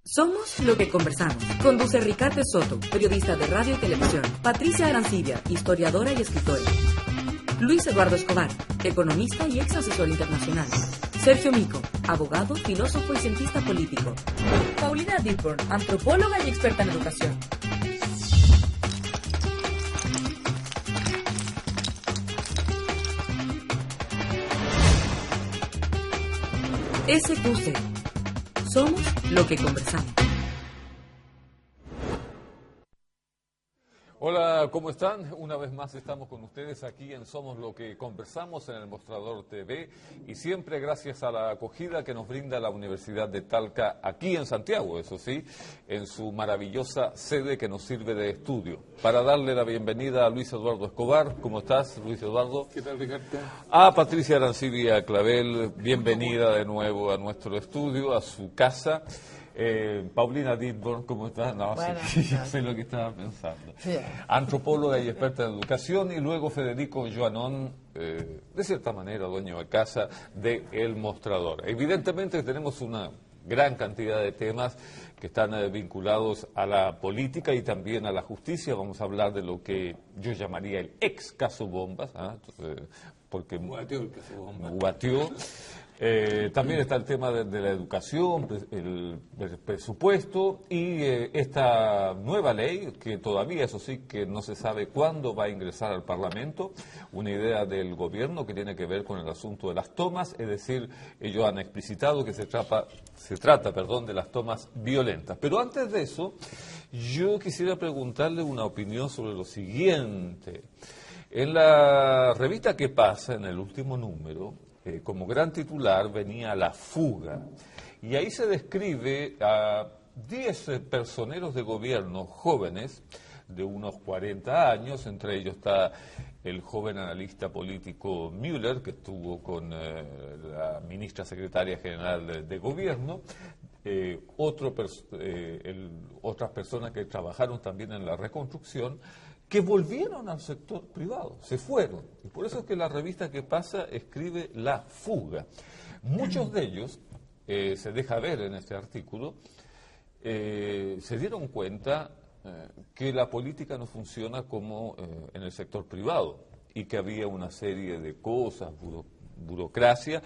Somos lo que conversamos. Conduce Ricardo Soto, periodista de radio y televisión. Patricia Arancibia, historiadora y escritora. Luis Eduardo Escobar, economista y ex asesor internacional. Sergio Mico, abogado, filósofo y cientista político. Paulina Dipborn, antropóloga y experta en educación. SQC. Somos lo que conversamos. Hola, ¿cómo están? Una vez más estamos con ustedes aquí en Somos lo que conversamos en el Mostrador TV y siempre gracias a la acogida que nos brinda la Universidad de Talca aquí en Santiago, eso sí, en su maravillosa sede que nos sirve de estudio. Para darle la bienvenida a Luis Eduardo Escobar. ¿Cómo estás, Luis Eduardo? ¿Qué tal, Ricardo? A Patricia Arancibia Clavel, bienvenida de nuevo a nuestro estudio, a su casa. Paulina Dipborn, ¿cómo estás? No, bueno, sí, ya sé lo que estaba pensando. Sí. Antropóloga y experta en educación, y luego Federico Joanón, de cierta manera dueño de casa de El Mostrador. Evidentemente tenemos una gran cantidad de temas que están vinculados a la política y también a la justicia. Vamos a hablar de lo que yo llamaría el ex caso Bombas, porque guateó el caso Bombas. Guateó. También está el tema de la educación, el presupuesto y esta nueva ley, que todavía, eso sí, que no se sabe cuándo va a ingresar al Parlamento, una idea del gobierno que tiene que ver con el asunto de las tomas, es decir, ellos han explicitado que se trata de las tomas violentas. Pero antes de eso, yo quisiera preguntarle una opinión sobre lo siguiente. En la revista ¿Qué pasa?, en el último número, como gran titular venía La fuga, y ahí se describe a 10 personeros de gobierno jóvenes de unos 40 años, entre ellos está el joven analista político Müller, que estuvo con la ministra secretaria general de gobierno, otras personas que trabajaron también en la reconstrucción, que volvieron al sector privado, se fueron. Y por eso es que la revista ¿Qué pasa? Escribe La fuga. Muchos de ellos, se deja ver en este artículo, se dieron cuenta que la política no funciona como en el sector privado y que había una serie de cosas, burocracia,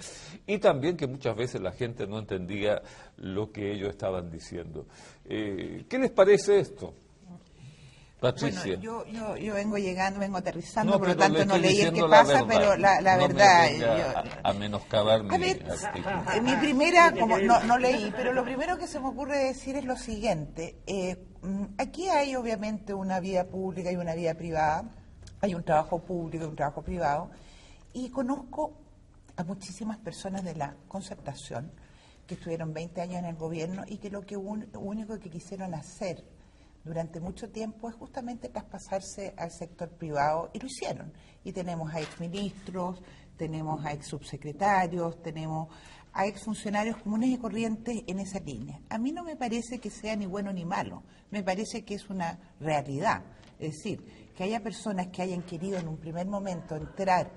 y también que muchas veces la gente no entendía lo que ellos estaban diciendo. ¿Qué les parece esto? Patricia. Bueno, yo vengo llegando, vengo aterrizando, por lo tanto no leí el que pasa, pero la verdad... A menoscabar mi primera, como no leí, pero lo primero que se me ocurre decir es lo siguiente. Aquí hay obviamente una vida pública y una vida privada, hay un trabajo público y un trabajo privado, y conozco a muchísimas personas de la Concertación que estuvieron 20 años en el gobierno y que lo único que quisieron hacer durante mucho tiempo es justamente traspasarse al sector privado, y lo hicieron. Y tenemos a exministros, tenemos a ex subsecretarios, tenemos a exfuncionarios comunes y corrientes en esa línea. A mí no me parece que sea ni bueno ni malo, me parece que es una realidad. Es decir, que haya personas que hayan querido en un primer momento entrar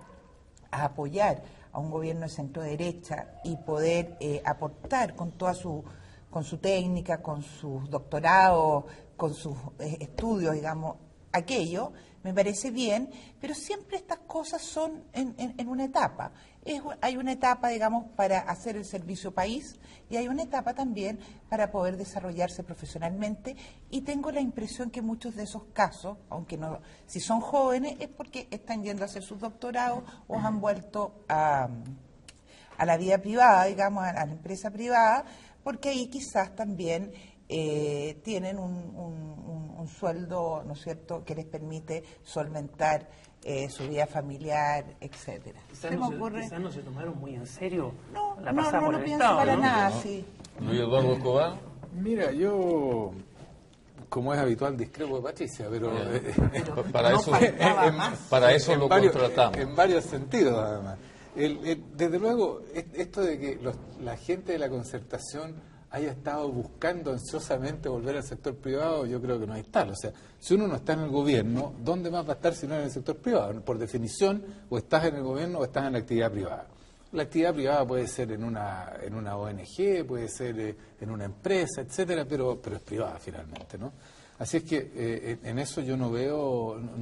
a apoyar a un gobierno de centro derecha y poder aportar con toda su técnica, con sus doctorados, con sus estudios, digamos, aquello, me parece bien, pero siempre estas cosas son en una etapa. Hay una etapa, digamos, para hacer el servicio país, y hay una etapa también para poder desarrollarse profesionalmente, y tengo la impresión que muchos de esos casos, aunque no, si son jóvenes, es porque están yendo a hacer sus doctorados o han vuelto a la vida privada, digamos, a la empresa privada, porque ahí quizás también tienen un sueldo, ¿no es cierto?, que les permite solventar su vida familiar, etcétera. Quizás no se tomaron muy en serio la no pasada por lo el pienso Estado, para ¿no? nada, ¿No? sí. Luis Eduardo Escobar. Mira, yo, como es habitual, discrepo de Patricia, pero para eso lo contratamos. En varios sentidos, además. Desde luego, esto de que la gente de la Concertación haya estado buscando ansiosamente volver al sector privado, yo creo que no es tal. O sea, si uno no está en el gobierno, ¿dónde más va a estar si no en el sector privado? Por definición, o estás en el gobierno o estás en la actividad privada. La actividad privada puede ser en una ONG, puede ser en una empresa, etcétera, pero es privada finalmente, ¿no? Así es que en eso yo no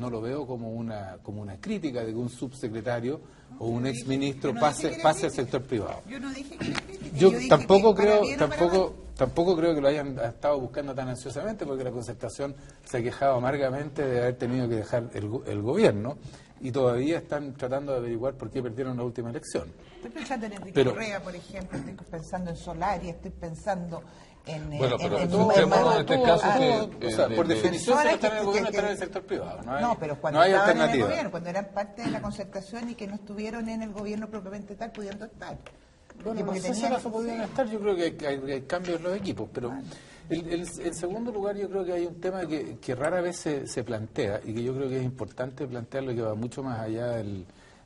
lo veo como una crítica de que un subsecretario o un exministro pase al sector privado. Yo no dije que era crítica. Yo dije tampoco que para creo, bien o para mal. tampoco creo que lo hayan estado buscando tan ansiosamente, porque la Concertación se ha quejado amargamente de haber tenido que dejar el gobierno y todavía están tratando de averiguar por qué perdieron la última elección. Estoy pensando en Enrique Pero- Correa, por ejemplo, estoy pensando en Solari, estoy pensando en... Bueno, pero en centrémonos en este caso o sea, por definición, si no están en el que- gobierno, que- están en el sector privado. No, pero cuando no hay estaban en el alternativa. gobierno, cuando eran parte de la concertación y que no estuvieron en el gobierno propiamente tal, pudiendo estar. Bueno, Y no porque sé si tenían- acaso podrían estar, yo creo que hay cambios en los equipos, pero en segundo lugar yo creo que hay un tema que rara vez se plantea y que yo creo que es importante plantearlo, que va mucho más allá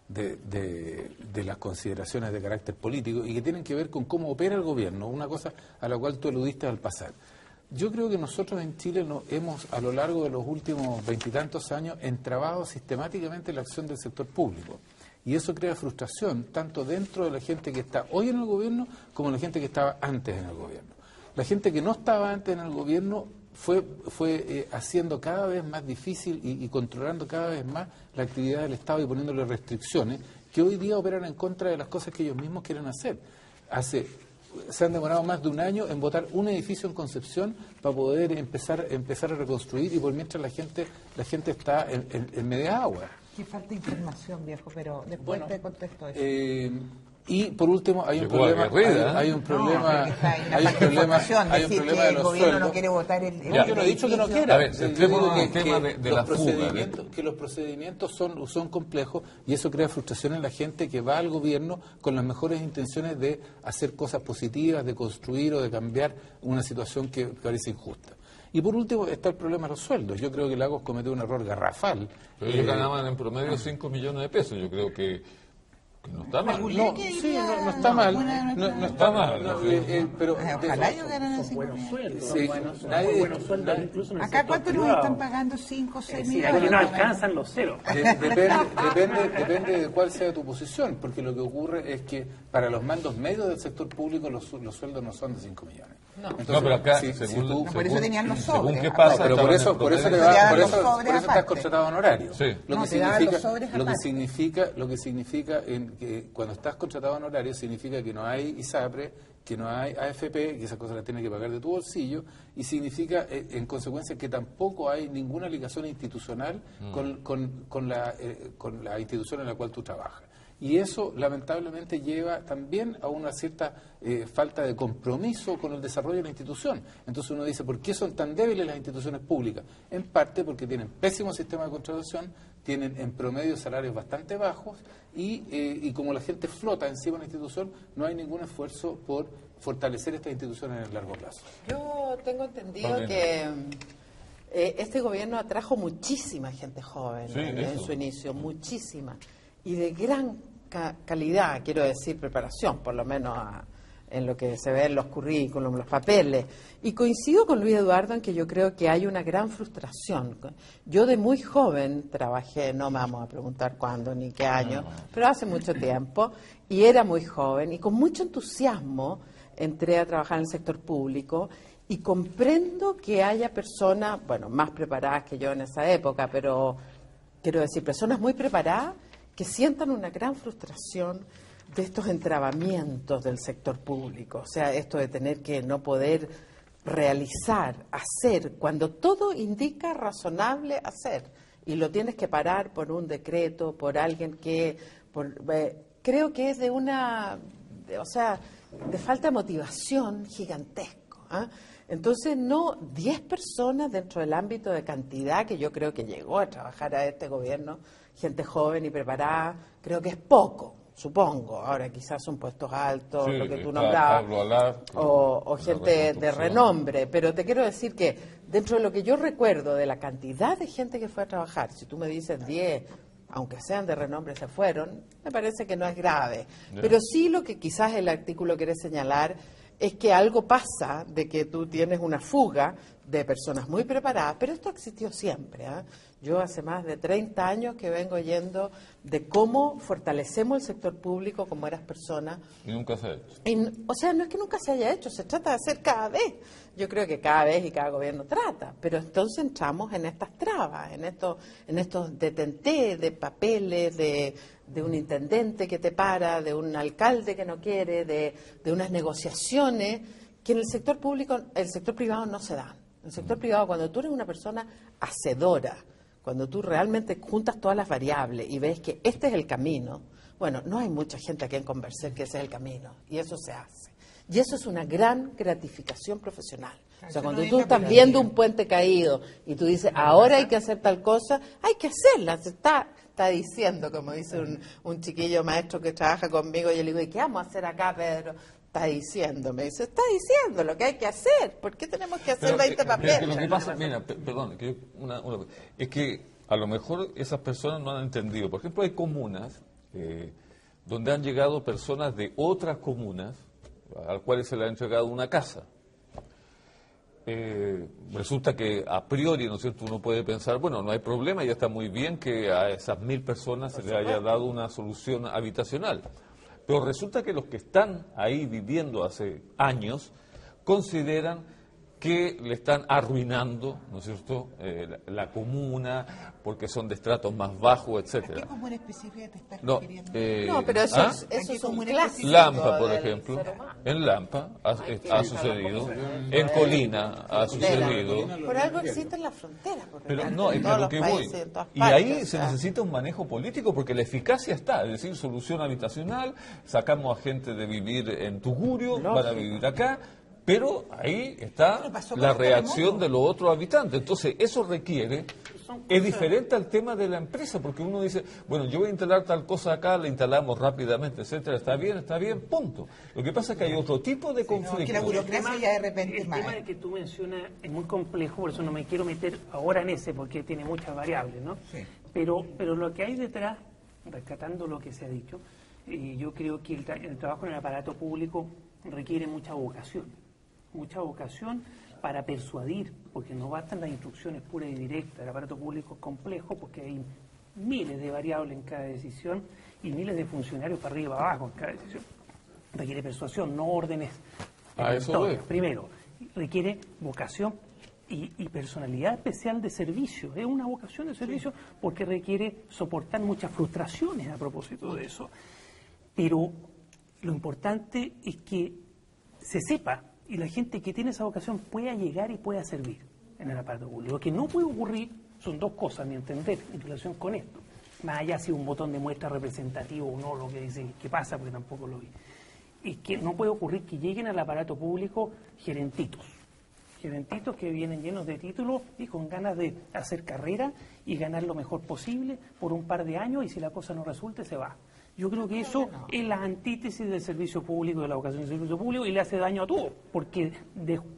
de las consideraciones de carácter político y que tienen que ver con cómo opera el gobierno, una cosa a la cual tú eludiste al pasar. Yo creo que nosotros en Chile hemos, a lo largo de los últimos 20 y tantos años, entrabado sistemáticamente la acción del sector público. Y eso crea frustración, tanto dentro de la gente que está hoy en el gobierno, como la gente que estaba antes en el gobierno. La gente que no estaba antes en el gobierno fue haciendo cada vez más difícil y controlando cada vez más la actividad del Estado y poniéndole restricciones que hoy día operan en contra de las cosas que ellos mismos quieren hacer. Se han demorado más de un año en botar un edificio en Concepción para poder empezar a reconstruir, y por mientras la gente está en media agua. Que falta información, viejo, pero después te contesto eso. Y por último hay un Llegó problema, aguerrida, ¿eh? hay un problema, No, pero que está ahí hay la un falta de problema, información, hay un decir problema que de el los gobierno sueldos. no quiere votar el No, yo no he dicho que no edificio. quiera. A ver, Yo centrémonos digo en el tema de la fuga. Que los procedimientos son complejos y eso crea frustración en la gente que va al gobierno con las mejores intenciones de hacer cosas positivas, de construir o de cambiar una situación que parece injusta. Y por último está el problema de los sueldos. Yo creo que Lagos cometió un error garrafal. Pero ellos ganaban en promedio 5 millones de pesos. Yo creo que no está mal. No, sí, no está mal. No está mal. Pero Ojalá ellos ganaran 5 Buenos sueldos, Sí, buenos, nadie- buenos sueldos incluso en el Acá, sector ¿cuánto nos privado. están pagando? 5 o 6 Es decir, millones. aquí no alcanzan los ceros. Depende de cuál sea tu posición, porque lo que ocurre es que para los mandos medios del sector público los sueldos no son de 5 millones. Entonces, No, pero acá, si según, tú- por eso tenían los sobres. según qué No, pasa, pero por estaban eso, en te promedio. va- dan por los eso sobres estás aparte. contratado honorario. Sí. No, te daban los sobres aparte. Lo que significa en que cuando estás contratado honorario significa que no hay ISAPRE, que no hay AFP, que esas cosas las tienes que pagar de tu bolsillo, y significa en consecuencia que tampoco hay ninguna ligación institucional con la institución en la cual tú trabajas. Y eso lamentablemente lleva también a una cierta falta de compromiso con el desarrollo de la institución. Entonces uno dice, ¿por qué son tan débiles las instituciones públicas? En parte porque tienen pésimo sistema de contratación, tienen en promedio salarios bastante bajos y como la gente flota encima de la institución, no hay ningún esfuerzo por fortalecer estas instituciones en el largo plazo. Yo tengo entendido Paulina. que este gobierno atrajo muchísima gente joven Sí, en eso. su inicio, muchísima, y de gran calidad, quiero decir, preparación, por lo menos en lo que se ve en los currículums, los papeles. Y coincido con Luis Eduardo en que yo creo que hay una gran frustración. Yo de muy joven trabajé, no me vamos a preguntar cuándo ni qué año, pero hace mucho tiempo, y era muy joven, y con mucho entusiasmo entré a trabajar en el sector público, y comprendo que haya personas, bueno, más preparadas que yo en esa época, pero quiero decir, personas muy preparadas que sientan una gran frustración de estos entrabamientos del sector público, o sea, esto de tener que no poder realizar, hacer, cuando todo indica razonable hacer, y lo tienes que parar por un decreto, por alguien que, creo que es de falta de motivación gigantesco, ¿ah? Entonces, no 10 personas dentro del ámbito de cantidad que yo creo que llegó a trabajar a este gobierno, gente joven y preparada, creo que es poco, supongo. Ahora quizás son puestos altos, Sí, lo que tú está nombrabas, Pablo Alar, o la gente de reconstrucción. renombre, pero te quiero decir que dentro de lo que yo recuerdo de la cantidad de gente que fue a trabajar, si tú me dices 10, aunque sean de renombre, se fueron, me parece que no es grave. Ya. Pero sí lo que quizás el artículo quiere señalar es que algo pasa, de que tú tienes una fuga de personas muy preparadas, pero esto ha existido siempre. Yo hace más de 30 años que vengo oyendo de cómo fortalecemos el sector público como eras personas. Y nunca se ha hecho. O sea, no es que nunca se haya hecho, se trata de hacer cada vez. Yo creo que cada vez y cada gobierno trata, pero entonces entramos en estas trabas, en estos detentés de papeles, de un intendente que te para, de un alcalde que no quiere, de unas negociaciones que en el sector público, el sector privado no se dan. En el sector privado, cuando tú eres una persona hacedora, cuando tú realmente juntas todas las variables y ves que este es el camino, bueno, no hay mucha gente a quien convencer que ese es el camino, y eso se hace. Y eso es una gran gratificación profesional. O sea, cuando tú estás viendo un puente caído y tú dices, ahora hay que hacer tal cosa, hay que hacerla. Se está diciendo, como dice un chiquillo maestro que trabaja conmigo, y yo le digo, ¿y qué vamos a hacer acá, Pedro? Está diciendo, me dice, está diciendo lo que hay que hacer. ¿Por qué tenemos que hacer 20 papeles? Lo que pasa, mira, perdón, es que a lo mejor esas personas no han entendido. Por ejemplo, hay comunas donde han llegado personas de otras comunas a las cuales se le ha entregado una casa. Resulta que a priori, ¿no es cierto?, uno puede pensar, bueno, no hay problema, ya está muy bien que a esas 1000 personas se le haya dado una solución habitacional. Pero resulta que los que están ahí viviendo hace años consideran que le están arruinando, ¿no es cierto?, la comuna, porque son de estratos más bajos, etcétera. ¿A qué comuna específica te estás No, refiriendo? No, pero eso es un clásico. Lampa, por del ejemplo. ser humano. En Lampa ha sucedido. En Colina ha sucedido. Por algo existen las fronteras. Pero en no, es todos a lo los que voy. países, en todas Y partes, ahí o se sea. necesita un manejo político porque la eficacia está, es decir, solución habitacional, sacamos a gente de vivir en Tugurio, van a vivir acá, pero ahí está la reacción de los otros habitantes. Entonces, eso requiere, es diferente al tema de la empresa, porque uno dice, bueno, yo voy a instalar tal cosa acá, la instalamos rápidamente, etcétera, está bien, punto. Lo que pasa es que hay otro tipo de conflictos. que la burocracia ya de repente El tema de que tú mencionas es muy complejo, por eso no me quiero meter ahora en ese, porque tiene muchas variables, ¿no? Sí. Pero lo que hay detrás, rescatando lo que se ha dicho, yo creo que el trabajo en el aparato público requiere mucha vocación para persuadir, porque no bastan las instrucciones puras y directas. El aparato público es complejo porque hay miles de variables en cada decisión y miles de funcionarios para arriba y para abajo en cada decisión. Requiere persuasión, no órdenes. Eso voy. Primero, requiere vocación y personalidad especial de servicio. Es una vocación de servicio porque requiere soportar muchas frustraciones a propósito de eso. Pero lo importante es que se sepa y la gente que tiene esa vocación pueda llegar y pueda servir en el aparato público. Lo que no puede ocurrir son dos cosas, a mi entender, en relación con esto. Más allá si un botón de muestra representativo o no, lo que dice que pasa, porque tampoco lo vi. Es que no puede ocurrir que lleguen al aparato público gerentitos que vienen llenos de títulos y con ganas de hacer carrera y ganar lo mejor posible por un par de años, y si la cosa no resulte, se va. Yo creo que eso es la antítesis del servicio público, de la vocación del servicio público, y le hace daño a todos, porque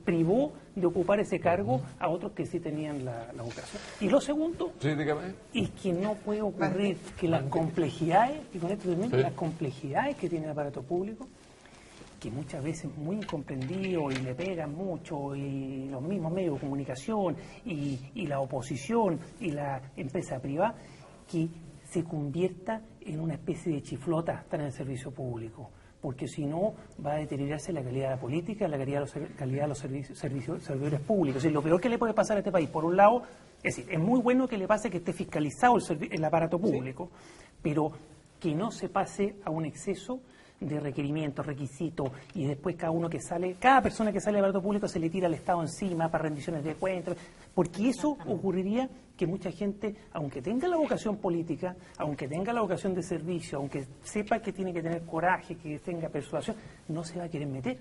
privó de ocupar ese cargo a otros que sí tenían la vocación. Y lo segundo es que no puede ocurrir que las complejidades, y con esto termino, las complejidades que tiene el aparato público, que muchas veces es muy incomprendido y le pegan mucho, y los mismos medios de comunicación, y la oposición, y la empresa privada, que se convierta en una especie de chiflota estar en el servicio público, porque si no va a deteriorarse la calidad de la política, la calidad de los servidores públicos. Es decir, lo peor que le puede pasar a este país, por un lado, es decir, es muy bueno que le pase que esté fiscalizado el aparato público, pero que no se pase a un exceso de requerimientos, requisitos, y después cada persona que sale del aparato público se le tira al Estado encima para rendiciones de cuentas, porque eso ocurriría que mucha gente, aunque tenga la vocación política, aunque tenga la vocación de servicio, aunque sepa que tiene que tener coraje, que tenga persuasión, no se va a querer meter.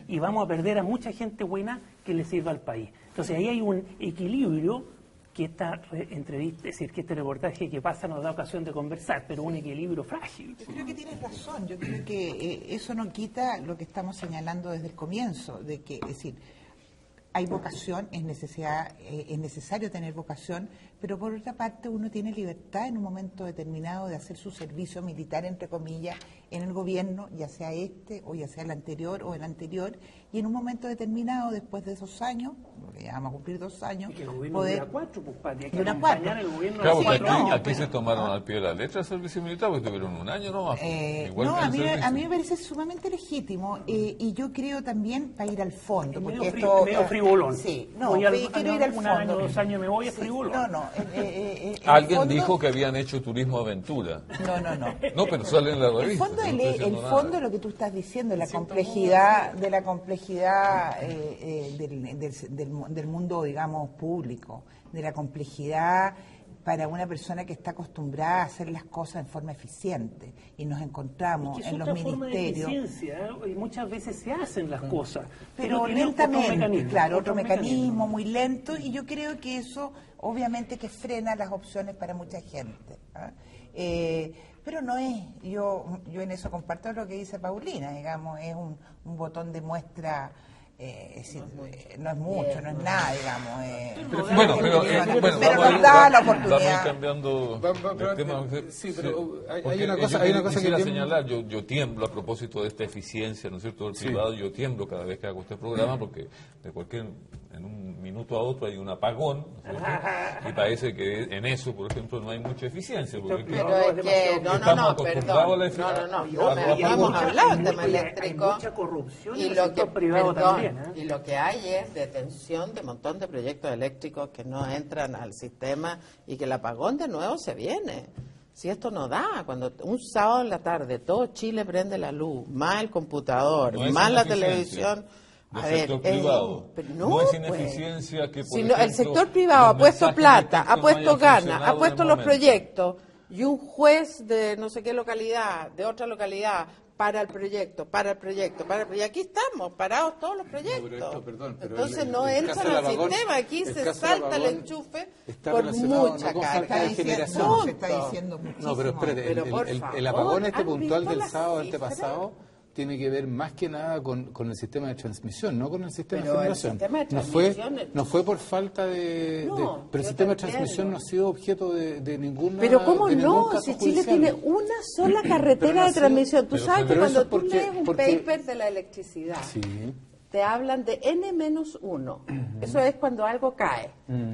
Y vamos a perder a mucha gente buena que le sirva al país. Entonces ahí hay un equilibrio que esta entrevista, es decir, que este reportaje que pasa nos da ocasión de conversar, pero un equilibrio frágil. Yo creo que tienes razón, yo creo que eso no quita lo que estamos señalando desde el comienzo, de que, es decir, hay vocación, es necesario tener vocación, pero por otra parte uno tiene libertad en un momento determinado de hacer su servicio militar, entre comillas, en el gobierno, ya sea este o ya sea el anterior o el anterior, y en un momento determinado, después de esos años, porque ya vamos a cumplir 2 años, Y que el gobierno poder... dura 4, pues, Pati, hay que Dura acompañar 4. el gobierno Claro, a porque Sí, 4 aquí, no, aquí se tomaron al pie de la letra el servicio militar, porque tuvieron 1 año nomás. Igual no, que a el mí, servicio. a mí me parece sumamente legítimo y yo creo también para ir al fondo. Es Porque medio, esto, medio frivolón. Sí, no, Voy quiero ir al un fondo. año, 2 años me voy, es Sí, frivolón. No, Alguien fondo- dijo que habían hecho turismo aventura. No. No, pero sale en la El revista. fondo, no el, estoy el diciendo fondo nada. de lo que tú estás diciendo, de la complejidad del mundo, digamos, público, de la complejidad para una persona que está acostumbrada a hacer las cosas en forma eficiente. Y nos encontramos Es que es en los otra forma de ministerios. eficiencia, ¿eh? Y muchas veces se hacen las cosas. Pero tiene lentamente, claro, otro mecanismo. mecanismo muy lento, y yo creo que eso obviamente que frena las opciones para mucha gente. ¿Ah? Pero no es, yo en eso comparto lo que dice Paulina, digamos, es un botón de muestra, no es mucho, no es nada, digamos. Bueno, pero pero vamos nos da la vamos a ir oportunidad. cambiando pero de tema. sí, pero hay Porque una cosa- yo hay una cosa que quisiera tiene- señalar, yo tiemblo a propósito de esta eficiencia, ¿no es cierto?, del privado, yo tiemblo cada vez que hago este programa, porque en un minuto a otro hay un apagón, ¿no es cierto? Y parece que en eso, por ejemplo, no hay mucha eficiencia, porque Pero es que, estamos acostumbrados a la eficiencia. no hemos hablado del tema eléctrico. Hay mucha corrupción Y en el lo sector que, privado perdón, también. ¿eh? y lo que hay es detención de un montón de proyectos eléctricos que no entran al sistema y que el apagón de nuevo se viene. Si esto no da, cuando un sábado en la tarde todo Chile prende la luz, más el computador, No es más la ineficiencia televisión. del sector privado. pero No es pues. ineficiencia que, por Si no, el ejemplo, sector privado ha los puesto mensajes plata, de texto ha no puesto hayan ganas, funcionado ha en puesto el los momento. proyectos, y un juez de no sé qué localidad, de otra localidad, para el proyecto, y aquí estamos, parados todos los proyectos. pero esto, perdón, pero Entonces el no caso entran del al apagón- sistema, aquí el se caso del salta el apagón enchufe está por relacionado mucha no con carga. falta de generación. Se está diciendo muchísimo. No, pero espérate, Pero por el favor, apagón este ¿han puntual visto del las sábado cifras? antepasado tiene que ver más que nada con el sistema de transmisión, no con el sistema Pero de el generación. sistema de no fue transmisión- no fue por falta de... No, pero el yo sistema de te transmisión entiendo. no ha sido objeto de ninguna... Pero ¿cómo de ningún no? caso Si Chile judicial. tiene una sola Pero carretera no ha de sido- transmisión. Tú pero sabes que eso cuando es tú porque- lees un porque- paper de la electricidad, Sí. te hablan de N-1. Eso es cuando algo cae.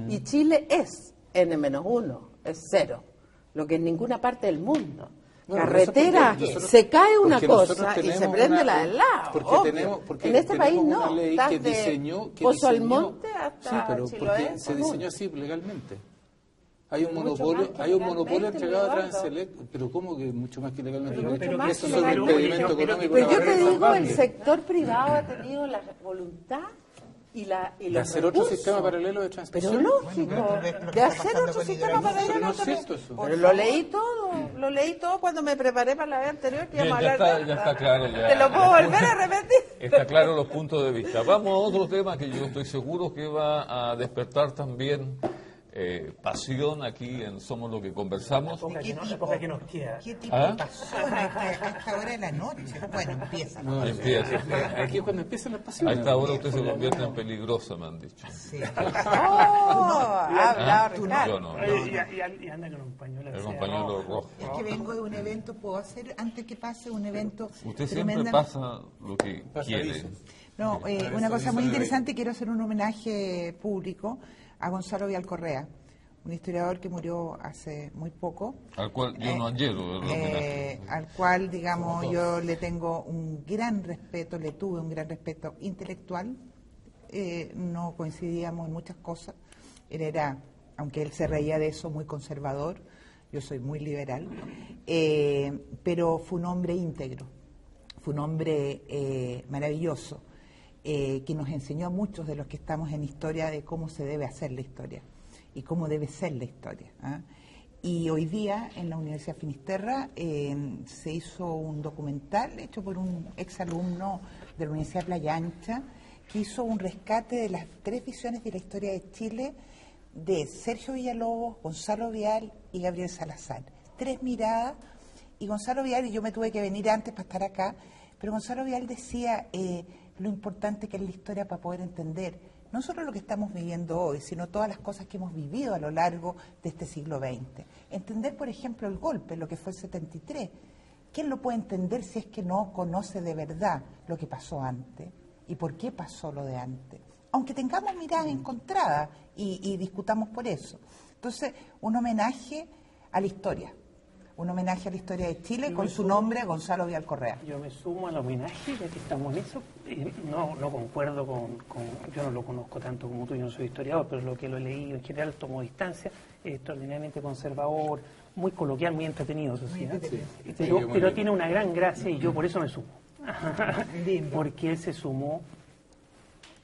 Y Chile es N-1, es cero. Lo que en ninguna parte del mundo. Bueno, Carretera, pero eso porque se cae una porque nosotros cosa y se tenemos prende una- la del lado. porque obvio. porque en este país tenemos no. una ley Estás que de diseñó, Pozo Almonte sí, hasta pero Chiloé, porque se con diseñó uno. así legalmente. Hay un Mucho monopolio, más que hay un legalmente, monopolio entregado a Eduardo. Transelec, pero ¿cómo que mucho más que legalmente? Pero Porque mucho más eso que es un legalmente. impedimento Pero- económico. Pero una yo te barrera digo, el salvaje. sector privado ha tenido la voluntad y De los hacer otro recursos. sistema paralelo de Pero transmisión. lógico, Bueno, pero lo que de está hacer pasando otro con sistema Hidroitubo. paralelo. Pero no no es te- cierto eso. Pero lo leí todo cuando me preparé para la vez anterior que Bien, íbamos a ya hablar está, de ya esto. está claro. Ya, Te lo puedo volver a repetir. Está claro los puntos de vista. Vamos a otro tema que yo estoy seguro que va a despertar también pasión aquí en Somos lo que conversamos. La época que nos queda. ¿Qué tipo ¿Ah? de pasión a esta hora de la noche? Bueno, empieza. No, Empieza. Aquí es cuando empiezan las A pasiones. esta hora usted se convierte en peligrosa, me han dicho. Sí. Ha hablado Tú Ricardo. Yo no. Y anda con un pañuelo. El así, compañero rojo. Es que vengo de un evento, puedo hacer, antes que pase un evento Usted siempre tremenda- pasa lo que quiere. No, una cosa muy interesante, quiero hacer un homenaje público a Gonzalo Vial Correa, un historiador que murió hace muy poco, Al cual yo no añero el homenaje. al cual, digamos, yo le tengo un gran respeto, le tuve un gran respeto intelectual, no coincidíamos en muchas cosas, él era, aunque él se reía de eso, muy conservador, yo soy muy liberal, pero fue un hombre íntegro, fue un hombre maravilloso, que nos enseñó a muchos de los que estamos en historia de cómo se debe hacer la historia y cómo debe ser la historia. ¿Ah? Y hoy día en la Universidad Finisterra se hizo un documental hecho por un exalumno de la Universidad Playa Ancha que hizo un rescate de las 3 visiones de la historia de Chile de Sergio Villalobos, Gonzalo Vial y Gabriel Salazar. 3 miradas, y Gonzalo Vial, y yo me tuve que venir antes para estar acá, pero Gonzalo Vial decía lo importante que es la historia para poder entender no solo lo que estamos viviendo hoy, sino todas las cosas que hemos vivido a lo largo de este siglo XX. Entender, por ejemplo, el golpe, lo que fue el 73. ¿quién lo puede entender si es que no conoce de verdad lo que pasó antes y por qué pasó lo de antes? Aunque tengamos miradas encontradas y discutamos por eso. Entonces, un homenaje a la historia. Un homenaje a la historia de Chile con su nombre, Gonzalo Vial Correa. Yo me sumo al homenaje, ya que estamos en eso. No concuerdo yo no lo conozco tanto como tú, yo no soy historiador, pero lo que lo he leído en general tomo distancia, es extraordinariamente conservador, muy coloquial, muy entretenido, eso sí, pero tiene una gran gracia y yo por eso me sumo. Porque él se sumó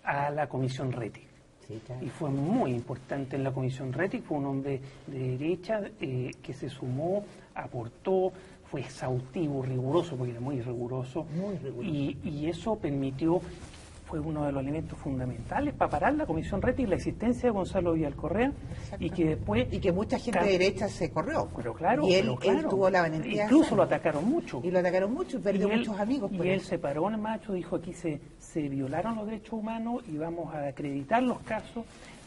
a la Comisión Rettig. Sí, claro. Y fue muy importante en la Comisión Rettig, fue un hombre de derecha que se sumó, aportó, fue exhaustivo, riguroso, porque era muy riguroso. Y eso permitió, fue uno de los elementos fundamentales para parar la Comisión Rettig, la existencia de Gonzalo Vial Correa, y que después... Y que mucha gente de derecha se corrió. Pero claro, y él tuvo la valentía. Incluso lo atacaron mucho. Y lo atacaron mucho y perdió muchos amigos. Y él se paró en el macho, dijo aquí se violaron los derechos humanos y vamos a acreditar los casos,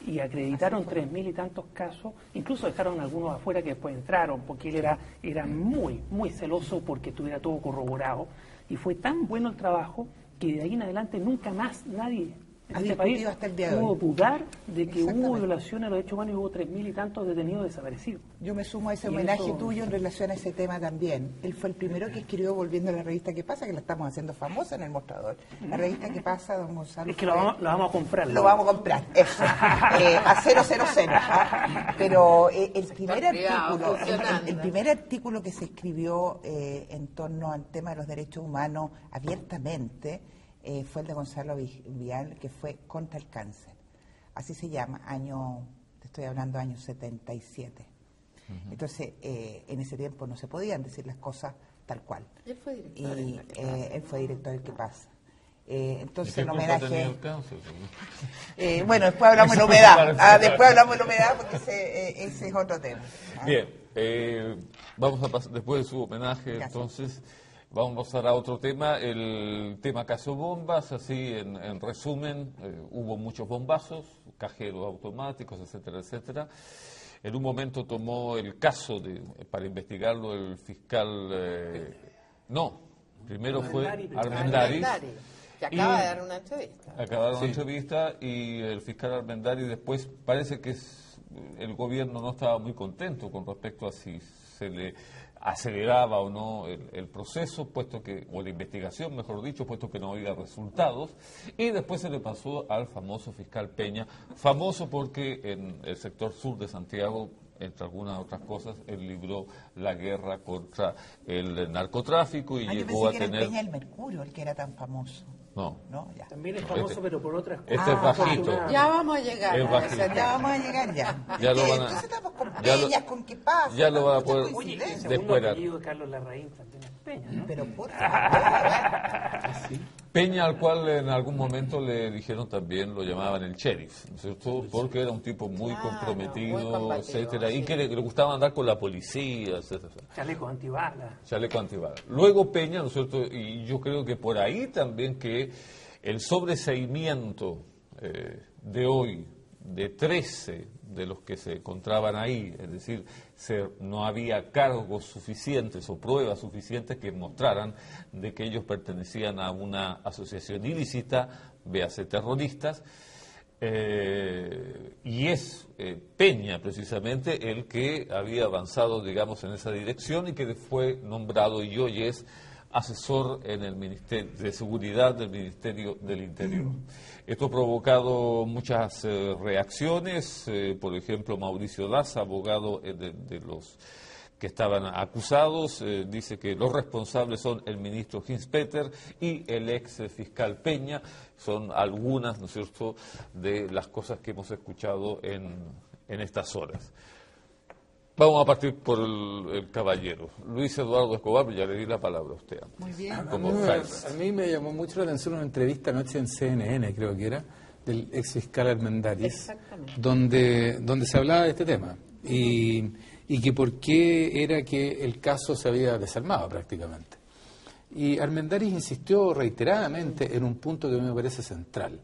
y acreditaron 3.000 y tantos casos, incluso dejaron algunos afuera que después entraron, porque él era muy, muy celoso porque estuviera todo corroborado, y fue tan bueno el trabajo que de ahí en adelante nunca más nadie en este país pudo dudar de que hubo violaciones a los derechos humanos y hubo 3.000 y tantos detenidos desaparecidos. Yo me sumo a ese homenaje tuyo en relación a ese tema también. Él fue el primero que escribió, volviendo a la revista ¿Qué pasa?, que la estamos haciendo famosa en el mostrador. La revista ¿Qué pasa?, don Gonzalo. Es que lo vamos a comprar. Lo vamos a comprar, eso. A 000. Pero el primer artículo que se escribió en torno al tema de los derechos humanos abiertamente fue el de Gonzalo Vial, que fue contra el cáncer. Así se llama, estoy hablando años 77. Entonces, en ese tiempo no se podían decir las cosas tal cual. Y él fue director. Él fue director del ¿Qué pasa? Entonces, en homenaje... bueno, después hablamos de la humedad. Después hablamos de la humedad porque ese es otro tema. Bien, vamos a pasar, después de su homenaje, gracias. Entonces... Vamos a pasar a otro tema, el tema caso bombas, así en resumen, hubo muchos bombazos, cajeros automáticos, etcétera, etcétera. En un momento tomó el caso para investigarlo el fiscal, primero fue Armendáriz. Que acaba de dar una entrevista. Acaba de dar una entrevista y el fiscal Armendáriz después parece que el gobierno no estaba muy contento con respecto a si se le aceleraba o no el proceso, o la investigación, mejor dicho, puesto que no había resultados, y después se le pasó al famoso fiscal Peña, famoso porque en el sector sur de Santiago, entre algunas otras cosas, él libró la guerra contra el narcotráfico y llegó a tener... Era Peña el Mercurio, el que era tan famoso. No, ya. También es famoso, pero por otras cosas. Este es bajito. Ya vamos a llegar. Ya vamos a llegar ya. Entonces estamos con Peñas, con ¿Qué pasa? Ya lo van a poder después. El de Carlos Larraín también es Peña, ¿no? Pero por favor. ¿Sí? Peña, al cual en algún momento le dijeron también, lo llamaban el sheriff, ¿no es cierto? Porque era un tipo muy comprometido, etcétera, y que le gustaba andar con la policía, etcétera. Chaleco antibala. Luego Peña, ¿no es cierto? Y yo creo que por ahí también que el sobreseimiento de hoy, de 13 de los que se encontraban ahí, es decir, no había cargos suficientes o pruebas suficientes que mostraran de que ellos pertenecían a una asociación ilícita, véase terroristas, y es Peña precisamente el que había avanzado, digamos, en esa dirección y que fue nombrado y hoy es asesor en el Ministerio de Seguridad del Ministerio del Interior. Esto ha provocado muchas reacciones, por ejemplo, Mauricio Daza, abogado de los que estaban acusados, dice que los responsables son el ministro Hinspeter y el ex fiscal Peña. Son algunas, ¿no es cierto?, de las cosas que hemos escuchado en estas horas. Vamos a partir por el caballero. Luis Eduardo Escobar, ya le di la palabra a usted. Muy bien. A mí me llamó mucho la atención una entrevista anoche en CNN, creo que era, del ex fiscal Armendáriz, donde se hablaba de este tema y que por qué era que el caso se había desarmado prácticamente. Y Armendáriz insistió reiteradamente en un punto que a mí me parece central.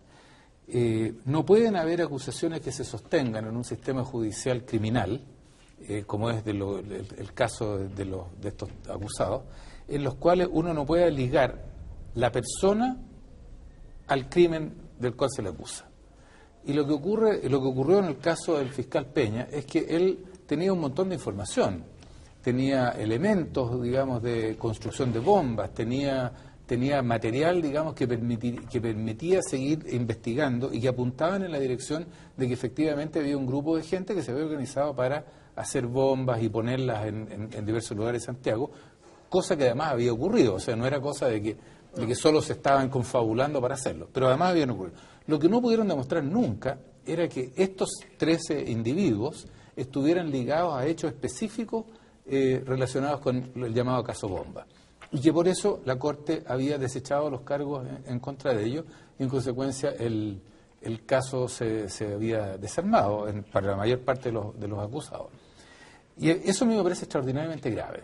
No pueden haber acusaciones que se sostengan en un sistema judicial criminal, como es el caso de estos acusados, en los cuales uno no puede ligar la persona al crimen del cual se le acusa. Y lo que ocurrió en el caso del fiscal Peña es que él tenía un montón de información, tenía elementos, digamos, de construcción de bombas, tenía material, digamos, que permitía seguir investigando y que apuntaban en la dirección de que efectivamente había un grupo de gente que se había organizado para hacer bombas y ponerlas en diversos lugares de Santiago, cosa que además había ocurrido, o sea, no era cosa de que solo se estaban confabulando para hacerlo, pero además habían ocurrido. Lo que no pudieron demostrar nunca era que estos 13 individuos estuvieran ligados a hechos específicos relacionados con el llamado caso bomba, y que por eso la Corte había desechado los cargos en contra de ellos, y en consecuencia el caso se había desarmado para la mayor parte de los acusados. Y eso a mí me parece extraordinariamente grave,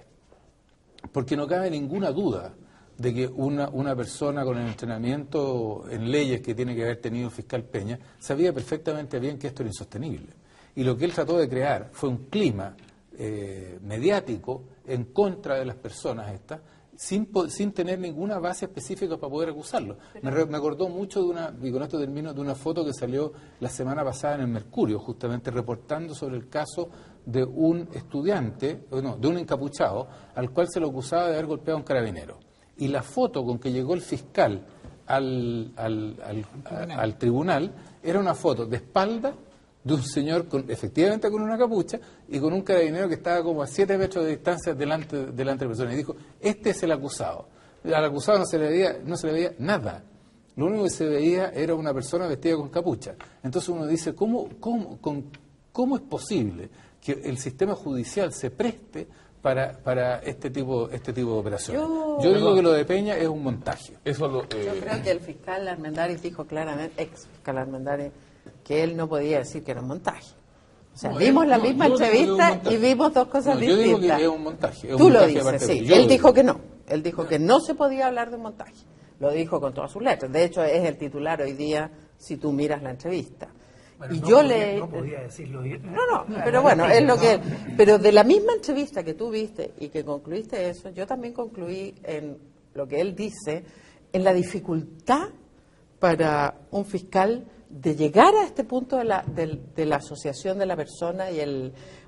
porque no cabe ninguna duda de que una persona con el entrenamiento en leyes que tiene que haber tenido el fiscal Peña sabía perfectamente bien que esto era insostenible. Y lo que él trató de crear fue un clima mediático en contra de las personas estas, sin tener ninguna base específica para poder acusarlo. Me acordó mucho y con esto termino, de una foto que salió la semana pasada en el Mercurio, justamente reportando sobre el caso de un estudiante, de un encapuchado, al cual se lo acusaba de haber golpeado a un carabinero. Y la foto con que llegó el fiscal al tribunal era una foto de espalda de un señor efectivamente con una capucha y con un carabinero que estaba como a 7 metros de distancia delante de la persona. Y dijo, este es el acusado. Al acusado no se le veía nada. Lo único que se veía era una persona vestida con capucha. Entonces uno dice, ¿cómo es posible que el sistema judicial se preste para este tipo de operaciones? Yo digo que lo de Peña es un montaje. Yo creo que el fiscal Armendáriz dijo claramente, ex fiscal Armendáriz, que él no podía decir que era un montaje. O sea, vimos la misma entrevista y vimos dos cosas distintas. Yo digo que es un montaje. Tú lo dices, sí. Él dijo que no. Él dijo que no se podía hablar de un montaje. Lo dijo con todas sus letras. De hecho, es el titular hoy día si tú miras la entrevista. Bueno, y no yo no podía decirlo. No, pero bueno, es lo que... Pero de la misma entrevista que tú viste y que concluiste eso, yo también concluí en lo que él dice, en la dificultad para un fiscal de llegar a este punto de la asociación de la persona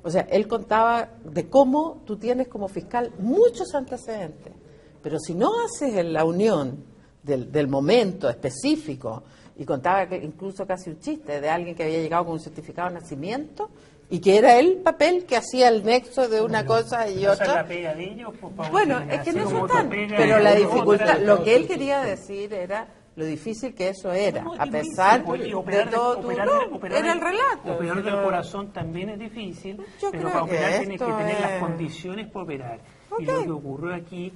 o sea, él contaba de cómo tú tienes como fiscal muchos antecedentes, pero si no haces la unión del momento específico, y contaba que incluso casi un chiste de alguien que había llegado con un certificado de nacimiento y que era el papel que hacía el nexo de una cosa y otra. La pega de ellos, por favor, bueno, es que no son tan, pero la dificultad, lo que él quería decir era lo difícil que eso era, a pesar de todo era el relato. Operar del corazón también es difícil, yo pero creo para operar tienes que tener es... las condiciones para operar. Okay. Y lo que ocurrió aquí,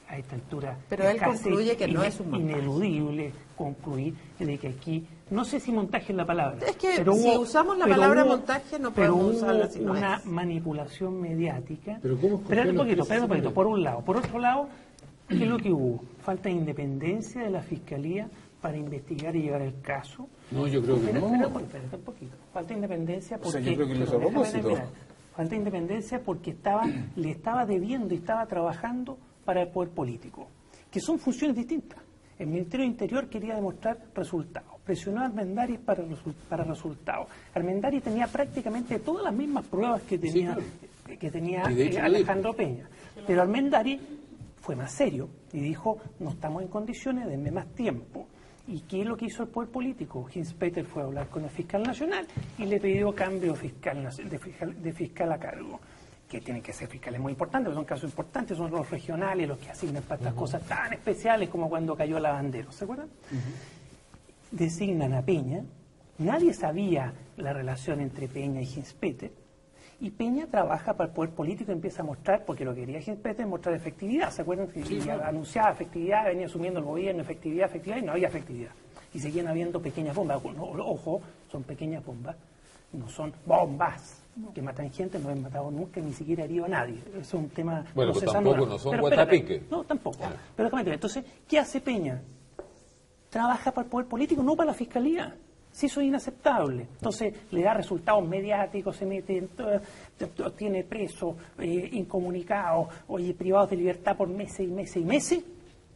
a esta altura, pero él concluye que no es un montaje. Ineludible concluir de que aquí, no sé si montaje es la palabra. Es que pero si usamos la palabra montaje no podemos usarla si no una es. manipulación mediática. Pero ¿cómo espérate un poquito, por un lado. Por otro lado, ¿qué es lo que hubo? Falta de independencia de la Fiscalía para investigar y llevar el caso. No, yo creo que no. Espérate un poquito. Falta de independencia porque... O sea, yo creo que lo hizo a propósito. Falta de independencia porque le estaba debiendo y estaba trabajando para el poder político, que son funciones distintas. El Ministerio del Interior quería demostrar resultados, presionó a Armendáriz para resultados. Armendáriz tenía prácticamente todas las mismas pruebas que tenía Alejandro Peña, pero Armendáriz fue más serio y dijo, no estamos en condiciones, denme más tiempo. ¿Y qué es lo que hizo el poder político? Hinz-Peter fue a hablar con el fiscal nacional y le pidió cambio de fiscal a cargo, que tienen que ser fiscales muy importantes, porque son casos importantes, son los regionales los que asignan para estas cosas tan especiales como cuando cayó Lavandero, ¿se acuerdan? Designan a Peña, nadie sabía la relación entre Peña y Hinz-Peter, y Peña trabaja para el poder político y empieza a mostrar, porque lo que quería Hinz-Peter es mostrar efectividad, ¿se acuerdan? Anunciaba efectividad, venía asumiendo el gobierno, efectividad, y no había efectividad. Y seguían habiendo pequeñas bombas, ojo, son pequeñas bombas, no son bombas que matan gente, no han matado nunca, ni siquiera herido a nadie. Eso es un tema... Bueno, pero tampoco no son guatapiques. No, tampoco. Pero entonces, ¿qué hace Peña? Trabaja para el poder político, no para la Fiscalía. Si eso es inaceptable, entonces le da resultados mediáticos, se mete, tiene presos, incomunicados, privados de libertad por meses y meses y meses,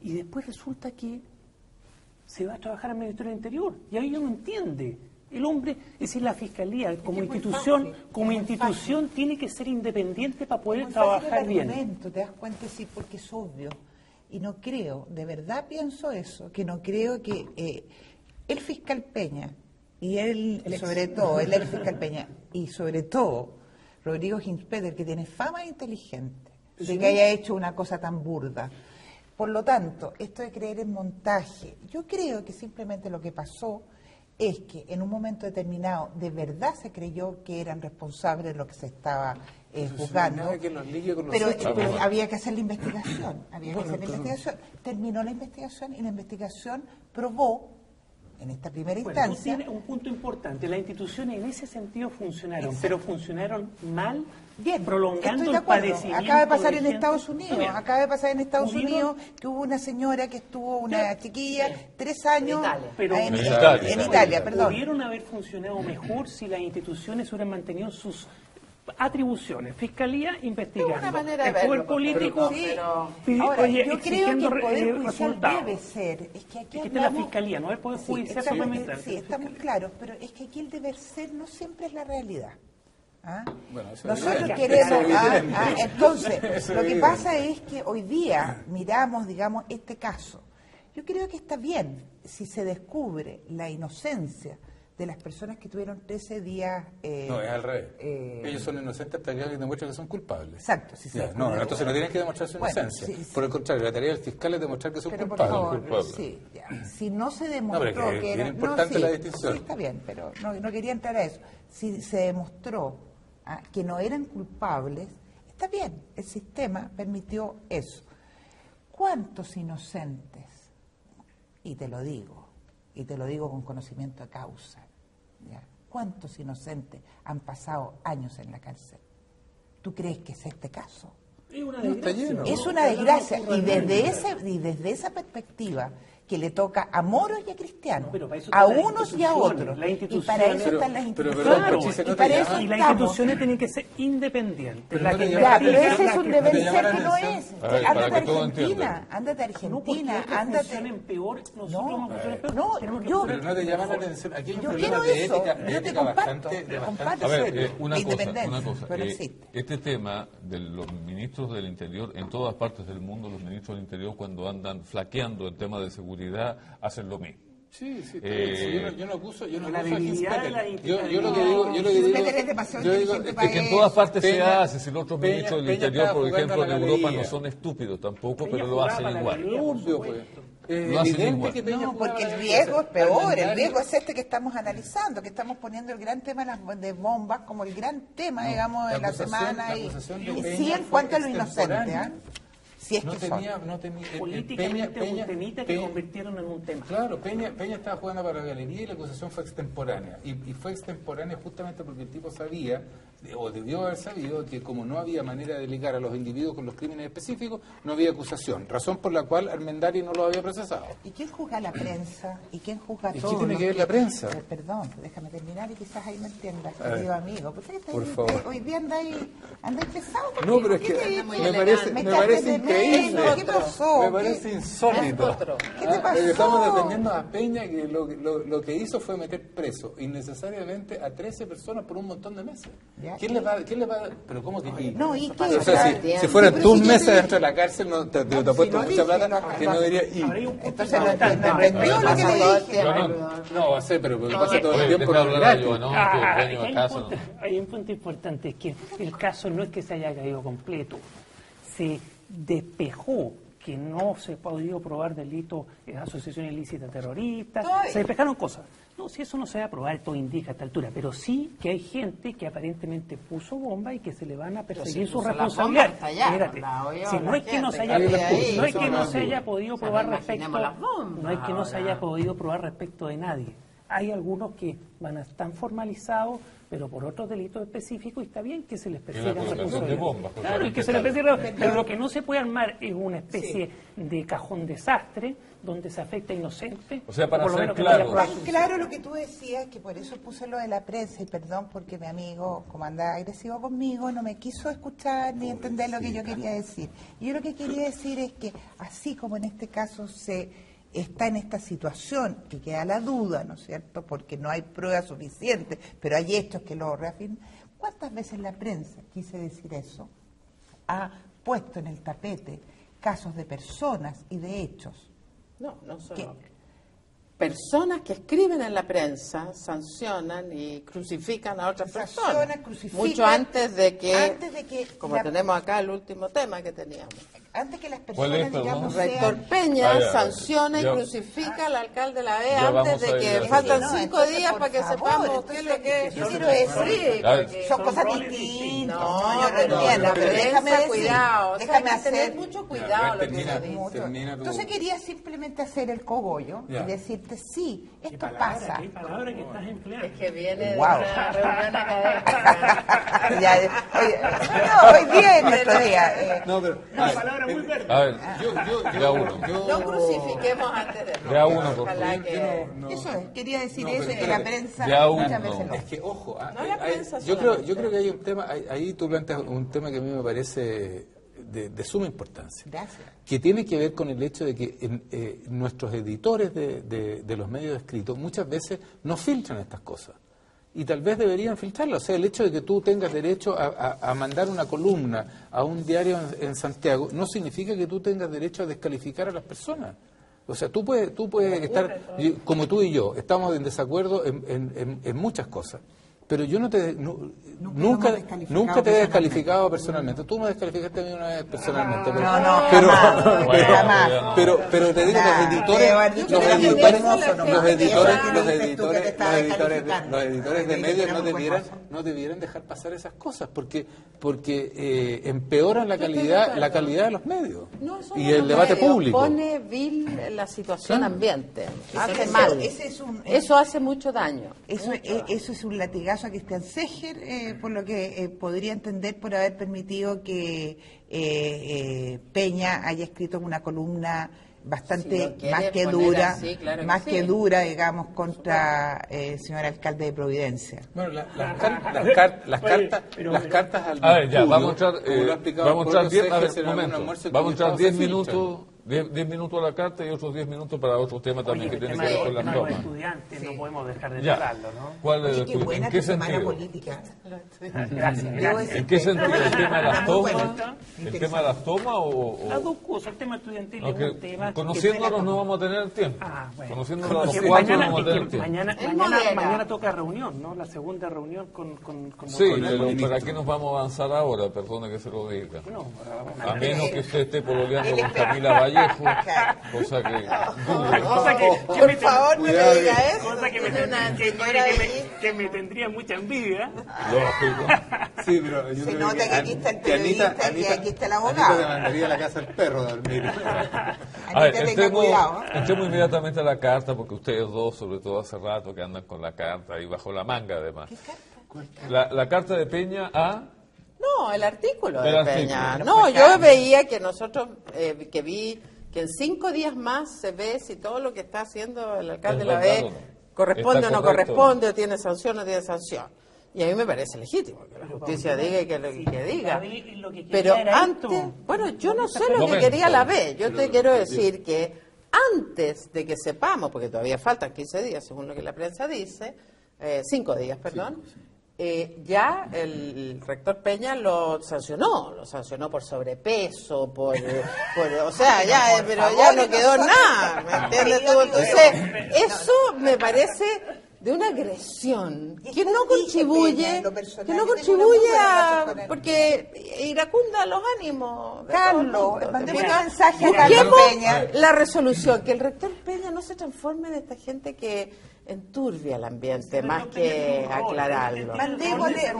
y después resulta que se va a trabajar al Ministerio del Interior, y ahí uno entiende. El hombre, es decir, la Fiscalía como institución tiene que ser independiente para poder trabajar bien. ¿Te das cuenta? Sí, porque es obvio. Y no creo, de verdad pienso eso, que no creo que el fiscal Peña y el ex fiscal Peña y sobre todo Rodrigo Ginspeder, que tiene fama inteligente, de que haya hecho una cosa tan burda. Por lo tanto, esto de creer en montaje, yo creo que simplemente lo que pasó es que en un momento determinado de verdad se creyó que eran responsables de lo que se estaba juzgando, pero había que hacer la investigación, terminó la investigación y la investigación probó en esta primera instancia. Tiene un punto importante, las instituciones en ese sentido funcionaron, pero funcionaron mal. Bien, prolongando el padecimiento. Acaba de pasar en Estados Unidos, que hubo una señora que estuvo, una chiquilla, 3 años en Italia. Pudieron haber funcionado mejor si las instituciones hubieran mantenido sus atribuciones. Fiscalía investigando. El poder político. Ahora, yo creo que el poder judicial debe ser. Es que aquí la Fiscalía, no el poder judicial. Sí, estamos claros, pero es que aquí el deber ser no siempre es la realidad. Bueno, nosotros queremos, entonces, lo que pasa es que hoy día miramos, digamos, este caso. Yo creo que está bien si se descubre la inocencia de las personas que tuvieron 13 días... no, es al revés. Ellos son inocentes hasta que alguien demuestre que son culpables. Exacto. Si entonces no tienen que demostrar su inocencia. Por el contrario, la tarea del fiscal es demostrar que son culpables. Si no se demostró que era... Es importante la distinción. Sí, está bien, pero no quería entrar a eso. Si se demostró que no eran culpables, está bien, el sistema permitió eso. ¿Cuántos inocentes? Y te lo digo con conocimiento de causa, ¿ya? ¿Cuántos inocentes han pasado años en la cárcel? ¿Tú crees que es este caso? Es una desgracia, y desde esa perspectiva que le toca a moros y a cristianos, a unos y a otros, y para eso están las instituciones. Y las instituciones tienen que ser independientes. Pero ese es un deber ser que no es. Ándate a Argentina, Pero no te llaman la atención. Aquí hay un problema de ética bastante. A ver, una cosa. Este tema de los ministros del Interior, en todas partes del mundo, los ministros del Interior, cuando andan flaqueando el tema de seguridad, hacen lo mismo. Sí, yo no acuso, yo lo que digo es que en todas partes se hace, si los otros ministros del Interior, por ejemplo, en Europa no son estúpidos tampoco, pero lo hacen igual. Obvio, pues. Lo hacen igual. No, porque el riesgo es peor, el riesgo es este que estamos analizando, que estamos poniendo el gran tema de bombas como el gran tema, digamos, de la semana, y sí en cuanto a lo inocente, si es que políticamente es un temita que convirtieron en un tema. Claro, Peña estaba jugando para la galería y la acusación fue extemporánea. Y fue extemporánea justamente porque el tipo sabía, o debió haber sabido, que como no había manera de ligar a los individuos con los crímenes específicos, no había acusación. Razón por la cual Armendari no lo había procesado. ¿Y quién juzga la prensa? ¿Y quién juzga todo? ¿Y qué tiene que ver la prensa? Perdón, déjame terminar y quizás ahí me entiendas, querido amigo. Por favor. Hoy día andáis pesado. No, pero es que me parece increíble. ¿Qué pasó? Me parece insólito. ¿Qué te pasó? Estamos defendiendo a Peña, que lo que hizo fue meter preso innecesariamente a 13 personas por un montón de meses. ¿Quién le va a dar? Pero ¿cómo que? No, ¿y qué? O sea, si fueran tus meses dentro de la cárcel, no te apuesto mucha plata que no diría Entonces no entendió lo que le dije. No, va a ser, pero porque pasa todo el tiempo gratis. Hay un punto importante, es que el caso no es que se haya caído completo, se despejó que no se ha podido probar delito de asociación ilícita terrorista, se despejaron cosas. No, si eso no se va a probar, todo indica a esta altura, pero sí que hay gente que aparentemente puso bomba y que se le van a perseguir sus responsabilidades. Espérate, si no es que no se haya podido probar respecto, no es que no se haya podido probar respecto de nadie. Hay algunos que están formalizados, pero por otros delitos específicos, y está bien que se les persiga responsabilidad. Claro, y que se les persiga, pero lo que no se puede armar es una especie de cajón desastre donde se afecta a inocentes. O sea, para por lo ser menos que claros. no haya Tan claro lo que tú decías, que por eso puse lo de la prensa, y perdón porque mi amigo, como anda agresivo conmigo, no me quiso escuchar ni entender lo que yo quería decir. Y yo lo que quería decir es que, así como en este caso se está en esta situación, que queda la duda, ¿no es cierto?, porque no hay pruebas suficientes, pero hay hechos que lo reafirman. ¿Cuántas veces la prensa, quise decir eso, ha puesto en el tapete casos de personas y de hechos? No solo. Personas que escriben en la prensa sancionan y crucifican a otras personas. Mucho antes de que como tenemos acá el último tema que teníamos. Antes que las personas, digamos, Rector Peña sanciona y crucifica al alcalde de la B antes de que faltan 5 días para que sepamos qué es lo que yo quiero decir. Son cosas distintas. No, yo no entiendo, pero déjame decir, cuidado. déjame hacer tener mucho cuidado lo que se dice. Entonces quería simplemente hacer el cogollo y decirte, sí, esto pasa. ¿Qué palabra que estás empleando? Es que viene de una reunión académica. Hoy día es nuestro día. No, pero... Una palabra muy verde. A ver, No crucifiquemos antes de de a uno, por Ojalá favor. que... Eso es, quería decir eso, pero que la prensa ya muchas uno. veces lo Es que, ojo, la prensa yo creo que hay un tema, ahí tú planteas un tema que a mí me parece de suma importancia. Gracias. Que tiene que ver con el hecho de que nuestros editores de los medios escritos muchas veces no filtran estas cosas. Y tal vez deberían filtrarlo. O sea, el hecho de que tú tengas derecho a mandar una columna a un diario en Santiago no significa que tú tengas derecho a descalificar a las personas. O sea, tú puedes estar, como tú y yo, estamos en desacuerdo en muchas cosas. Pero yo nunca te he descalificado personalmente. Tú me descalificaste a mí una vez personalmente. Pero te digo, los editores de medios no debieran dejar pasar esas cosas porque empeoran la calidad de los medios y el debate público. Pone vil la situación ambiente. Hace mal. Eso hace mucho daño. Eso es un latigazo a Cristian Seger, por lo que podría entender por haber permitido que Peña haya escrito una columna bastante más que dura, digamos, contra el señor alcalde de Providencia. Bueno, las cartas al A ver, ya, Mercurio, vamos a entrar 10 minutos. 10 minutos a la carta y otros 10 minutos para otro tema también que tiene que ver con las los tomas. estudiantes, no podemos dejar de Ya. tocarlo, ¿no? ¿Cuál es Qué buena ¿En qué tu semana sentido? política. Gracias. ¿En qué sentido? ¿El tema de las Muy bueno. tomas? ¿El tema de las tomas o...? Las dos cosas, el tema estudiantil No, es que un tema... conociéndolos no vamos a tener tiempo. Bueno. Conociéndolos a los Porque cuatro no vamos a tener que tiempo. mañana toca reunión, ¿no? La segunda reunión con Sí, pero ¿para qué nos vamos a avanzar ahora? Perdone que se lo diga. No, A menos que usted esté pololeando con Camila Vallejo, cosa que Por favor, no me diga eso. Cosa que Tiene una señora ahí. me tendría mucha envidia. lógico. Sí, pero yo Se creo nota que aquí está el periodista y aquí está el abogado. Anita te mandaría a la casa del perro a dormir. A ver, tenga cuidado. entremos inmediatamente a la carta, porque ustedes dos, sobre todo hace rato, que andan con la carta ahí bajo la manga, además. ¿Qué carta? La carta de Peña a... No, el artículo El de artículo. Peña. No, yo veía que nosotros, que vi que en 5 días más se ve si todo lo que está haciendo el alcalde de la verdad B o no. corresponde Está o no correcto, corresponde, o tiene sanción o no tiene sanción. Y a mí me parece legítimo que la justicia diga y que lo que diga. Pero antes, bueno, yo no sé lo que quería la B. Yo te quiero decir que antes de que sepamos, porque todavía faltan 15 días, según lo que la prensa dice, 5 días, perdón, ya el rector Peña lo sancionó por sobrepeso, o sea, ya, pero ya no quedó nada, ¿me entiendes tú? Entonces, eso me parece de una agresión que no contribuye a, porque iracunda los ánimos. Carlos, mandemos un mensaje a Busquemos Carlos Peña. la resolución, que el rector Peña no se transforme en esta gente que enturbia el ambiente, más que aclararlo. Mandémosle A un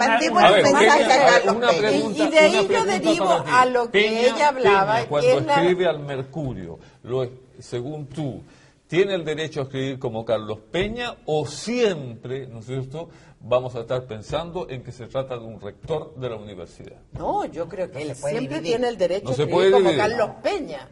ver, mensaje a Carlos una Peña. pregunta, Y de ahí una yo pregunta derivo para ti. a lo que ella hablaba, Peña, que cuando es la- escribe al Mercurio, según tú, ¿Tiene el derecho a escribir como Carlos Peña o siempre, ¿no es cierto?, vamos a estar pensando en que se trata de un rector de la universidad? No, yo creo que él puede siempre dividir. tiene el derecho No a se escribir puede como dividir. Carlos Peña.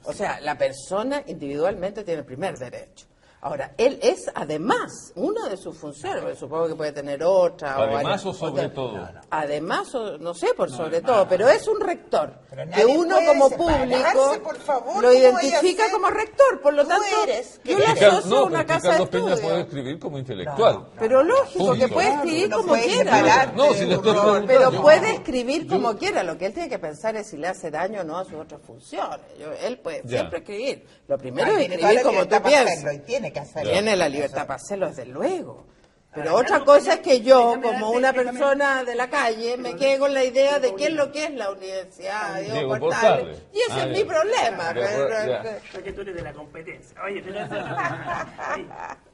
O sea, la persona individualmente tiene el primer derecho. Ahora, él es además una de sus funciones, porque supongo que puede tener otra. Además o o sobre algo. todo. Además, o no sé, por sobre todo, pero es un rector Pero que nadie uno puede como separarse, público por favor, lo ¿cómo identifica vaya a ser? como rector, por lo Tú tanto, eres, yo que lo eres. asocio a No, una porque casa de Carlos Peña estudio. puede escribir como intelectual. Pero lógico Punto. que puede escribir No como puedes quiera. separarte No, si le de estoy un rol. preguntando. Pero Yo- puede escribir como quiera, lo que él tiene que pensar es si le hace daño o no a sus otras funciones. Él puede Ya. siempre escribir. Lo primero Ah, es tiene toda escribir la como tú libertad para piensas. hacerlo, y tiene que hacerlo. Tiene la libertad para hacerlo, desde luego. Pero Ahora, otra Carlos cosa Peña, es que yo, déjame como darte- una déjame- persona de la calle, me quede con la idea de qué es lo que es la universidad, Diego Diego Portales. Portales. Y ese Ah, es ya. mi problema. Ya. Porque tú eres de la competencia. Oye, pero oye,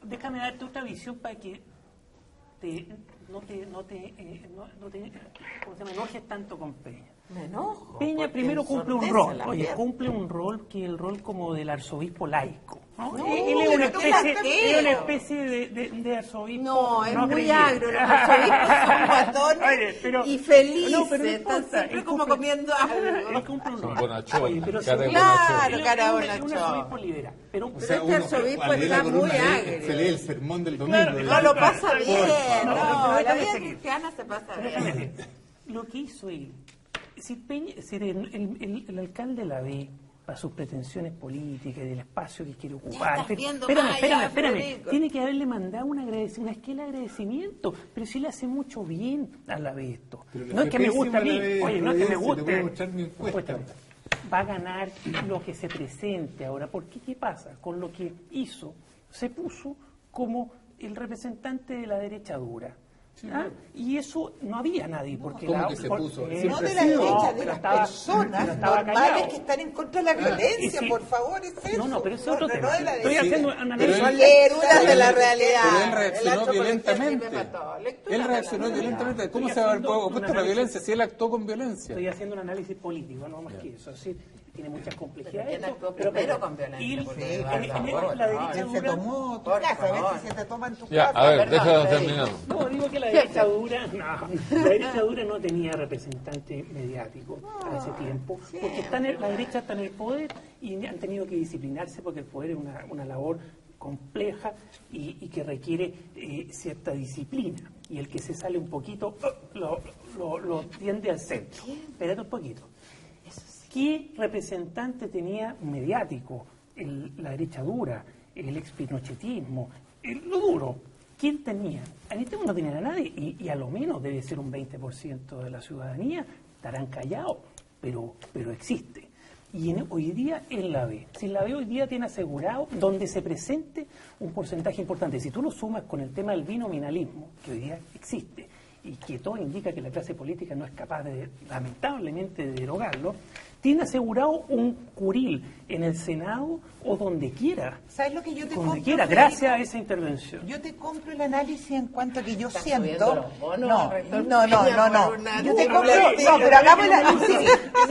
déjame darte otra visión para que no te ¿cómo se llama? Enojes tanto con Peña. Me enojo. Peña porque primero cumple un ensordece rol, la oye, gente. cumple un rol que es el rol como del arzobispo laico. ¿no? No, Él es una pero qué especie, latero. es una especie de arzobispo. No, es muy creyente. agro, los arzobispos son guatones Oye, pero- y felices, no, pero no están importa, siempre él como cumple- comiendo Él algo. cumple un Son rol. bonachones, Oye, pero cara de sí, Claro, él cara es de un bonachón. arzobispo liberal. Pero Pero este arzobispo está muy agrio. Se lee el sermón del domingo. Claro, digamos. No lo pasa bien, No, no, pero la déjame vida seguir. cristiana se pasa Déjame bien. ver. Lo que hizo él, si Peña, si el alcalde la ve para sus pretensiones políticas y del espacio que quiere ocupar. estás viendo Espérame, más allá, espérame. Federico. Tiene que haberle mandado una esquela de agradecimiento, pero sí le hace mucho bien a la vez esto. Pero le No es fue que me guste a mí, pésimo a la oye, no es que me Providencia, te guste. voy a mostrar mi encuesta. Va a ganar lo que se presente ahora. Porque ¿qué pasa? Con lo que hizo, se puso como el representante de la derecha dura. ¿Ah? Y eso no había nadie. Porque ¿cómo que se puso? porque- Siempre No de ha la sido. derecha, de pero las estaba- personas pero estaba normales callado. que están en contra de la violencia, Y sí. por favor, es eso. No, pero ese es otro No, tema. no de la Estoy derecha. haciendo un Pero análisis. él- Son lecturas de la Pero realidad. él El reaccionó ancho por el violentamente. me mató. Lecturas Él de la reaccionó realidad. violentamente. ¿Cómo Estoy se va a haber haciendo opuesto a un la análisis. violencia si él actuó con violencia? Estoy haciendo un análisis político, no más que eso. Así, tiene muchas complejidades. ¿Quién actuó pero- primero con violencia? Y Porque, en por la favor, derecha Él se dura. tomó tu Por casa, a ver favor. si se te toma en tu Ya, casa. a ver, Perdón, déjalo Freddy. terminar. No, digo que la derecha dura, la derecha dura no tenía representante mediático a ese tiempo, porque la derecha está en el poder y han tenido que disciplinarse porque el poder es una labor compleja y que requiere cierta disciplina. Y el que se sale un poquito lo tiende al centro. Espérate un poquito. ¿Qué representante tenía mediático? La derecha dura, el expinochetismo, lo duro. ¿Quién tenía? En este no tenían a nadie y a lo menos debe ser un 20% de la ciudadanía, estarán callados, pero existe. Y hoy día él la ve. Si la ve hoy día tiene asegurado donde se presente un porcentaje importante. Si tú lo sumas con el tema del binominalismo, que hoy día existe, y que todo indica que la clase política no es capaz de, lamentablemente, de derogarlo, tiene asegurado un curil en el Senado o donde quiera. ¿Sabes lo que yo te Donde compro, quiera, Federico? gracias a esa intervención. Yo te compro el análisis en cuanto a que yo Está siento. subiendo los bonos, No, rector no, no, Peña, no, no. por una Yo te nube. compro. No, pero hagamos el análisis.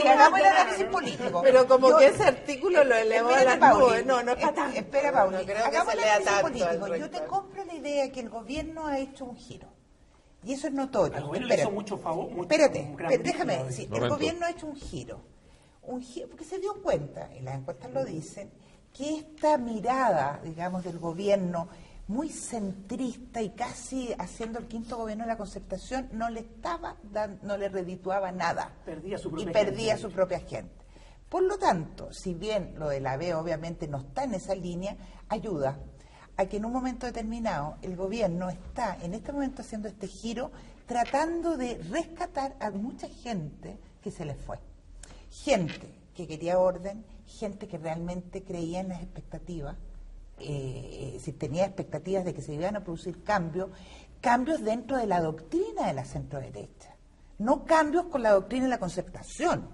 Sí, hagamos el análisis político. Pero como Yo- que ese artículo lo elevó a Espérate, las Pauli. nubes. No, no es para tanto. Espera, Pauli. No creo que Hagamos se el lea análisis tanto político. al Yo te rector. compro la idea que el gobierno ha hecho un giro. Y eso es notorio. Al gobierno le Espérate. hizo mucho favor. Espérate, un gran déjame bien, decir, el Momento. gobierno ha hecho un giro, porque se dio cuenta, y las encuestas lo dicen, que esta mirada, digamos, del gobierno muy centrista y casi haciendo el quinto gobierno de la concertación no le no le redituaba nada. Perdía su propia y perdía gente. su propia gente. Por lo tanto, si bien lo de la B obviamente no está en esa línea, ayuda a que en un momento determinado el gobierno está en este momento haciendo este giro tratando de rescatar a mucha gente que se les fue. Gente que quería orden, gente que realmente creía en las expectativas, si tenía expectativas de que se iban a producir cambios dentro de la doctrina de la centroderecha, no cambios con la doctrina de la concertación.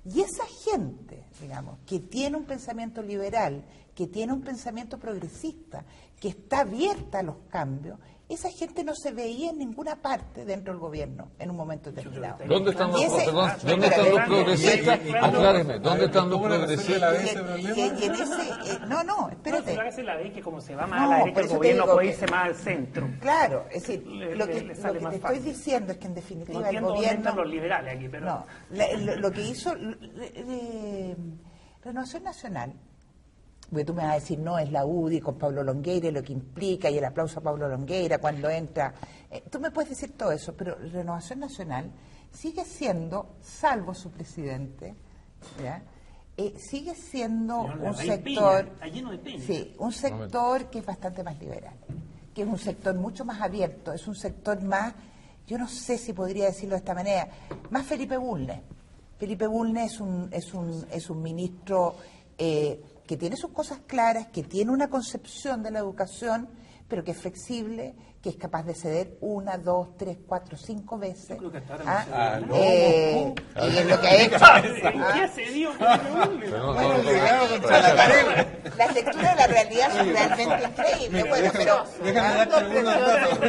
Y esa gente, digamos, que tiene un pensamiento liberal, que tiene un pensamiento progresista, que está abierta a los cambios, esa gente no se veía en ninguna parte dentro del gobierno en un momento determinado. ¿Dónde están los, Y ese- ¿dónde están los progresistas? Acláreme, ¿dónde están los ¿Cómo le resuelve la progresistas? vez ese Y en problema? ese, no, espérate. No, a veces la ve que como se va más No, a la derecha, por el eso te gobierno digo puede que- irse más al centro. Claro, es decir, Le- lo que, le sale lo que más te estoy fácil. diciendo es que en No definitiva el entiendo dónde gobierno... están los liberales aquí, pero... No, lo que hizo Renovación Nacional, porque tú me vas a decir, no, es la UDI con Pablo Longueira y lo que implica, y el aplauso a Pablo Longueira cuando entra. Tú me puedes decir todo eso, pero Renovación Nacional sigue siendo, salvo su presidente, ¿ya? Sigue siendo Señor, la un raíz sector... piña, está lleno de piña. Sí, un sector que es bastante más liberal, que es un sector mucho más abierto, es un sector más, yo no sé si podría decirlo de esta manera, más Felipe Bulnes. Felipe Bulnes es un ministro que tiene sus cosas claras, que tiene una concepción de la educación, pero que es flexible, que es capaz de ceder 1, 2, 3, 4, 5 veces. Yo creo que hasta ahora ¿ah? no se Y es lo que ha hecho. ¿Qué se dio? Pero no, Bueno, no, las lecturas de la realidad son realmente increíbles. Bueno, pero Déjame darte algunos datos.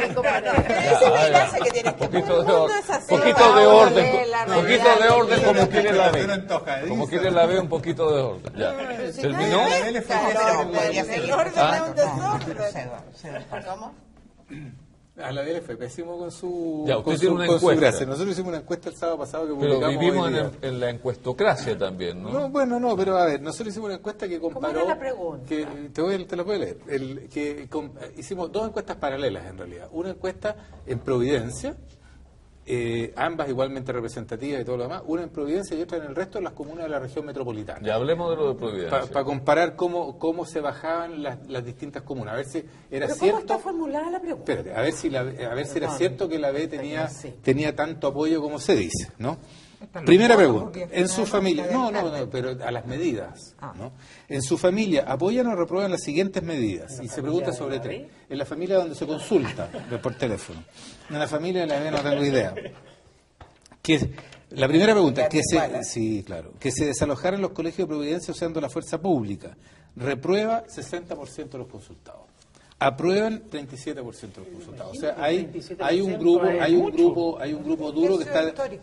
esa es la gracia que tienes que poquito de mundo orden, es así. poquito de Ahora orden, lee la poquito realidad. de orden como quiere la Una ve. antojadiza. Como quiere la ve, un poquito de orden. Ya. ¿Terminó? La L fue Claro, podría ser. El orden Ah. es un desorden. Cedo. ¿Cómo? A la DL fue pésimo con su, Ya, usted con tiene su, una con su encuesta. gracia. Nosotros hicimos una encuesta el sábado pasado que Pero publicamos vivimos hoy día. en la encuestocracia también, ¿no? No, bueno, no, pero a ver, nosotros hicimos una encuesta que comparó... era la pregunta? Que, te la voy a leer. Hicimos dos encuestas paralelas, en realidad. Una encuesta en Providencia, ambas igualmente representativas y todo lo demás. Una en Providencia y otra en el resto de las comunas de la región metropolitana. Ya hablemos de lo de Providencia. Para comparar cómo se bajaban las distintas comunas. A ver si era ¿Pero cómo cierto... está formulada la pregunta? Espérate, a ver si era Perdón. cierto que la B Sí. tenía tanto apoyo como se dice, ¿no? Primera pregunta, porque en su no, familia, está no, adelante. pero a las medidas, ¿no? En su familia, ¿apoyan o reprueban las siguientes medidas? Y se pregunta sobre tres. En la familia donde se consulta por teléfono. En la familia de la B no tengo idea. La primera pregunta, que se desalojaran los colegios de Providencia usando la fuerza pública. Reprueba 60% de los consultados. Aprueban 37% de los consultados. O sea, hay un grupo duro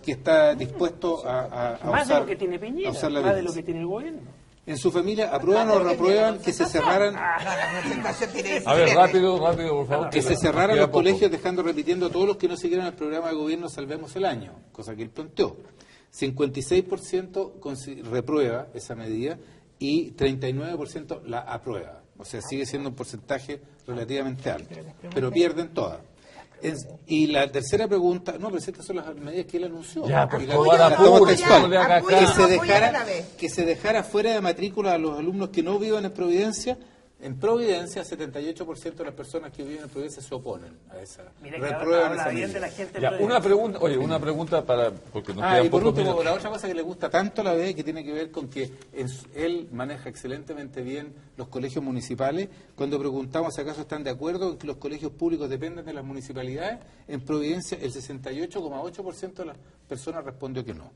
que está dispuesto a Más de usar, lo que tiene Piñera, a usar la más de lo violencia. que tiene el gobierno. En su familia, ¿aprueban o reprueban que se cerraran La presentación tiene A ver, rápido, por favor. que se nos cerraran queda los poco. colegios dejando repitiendo a todos los que no siguieran el programa de gobierno Salvemos el Año, cosa que él planteó? 56% reprueba esa medida y 39% la aprueba. O sea, sigue siendo un porcentaje relativamente alto, pero pierden todas. Y la tercera pregunta, no, pero estas son las medidas que él anunció. Ya, por Y favor, la- apure, textual. no le haga Apoya- caso. apoya a la vez. que se dejara fuera de matrícula a los alumnos que no vivan en Providencia. En Providencia, 78% de las personas que viven en Providencia se oponen a esa. Mira que reprueban habla esa bien medida. de la gente. Ya, de una pregunta, una pregunta para, porque nos Y quedan por pocos último, minutos. la otra cosa que le gusta tanto a la B, que tiene que ver con que él maneja excelentemente bien los colegios municipales. Cuando preguntamos si acaso están de acuerdo en que los colegios públicos dependen de las municipalidades, en Providencia el 68,8% de las personas respondió que no.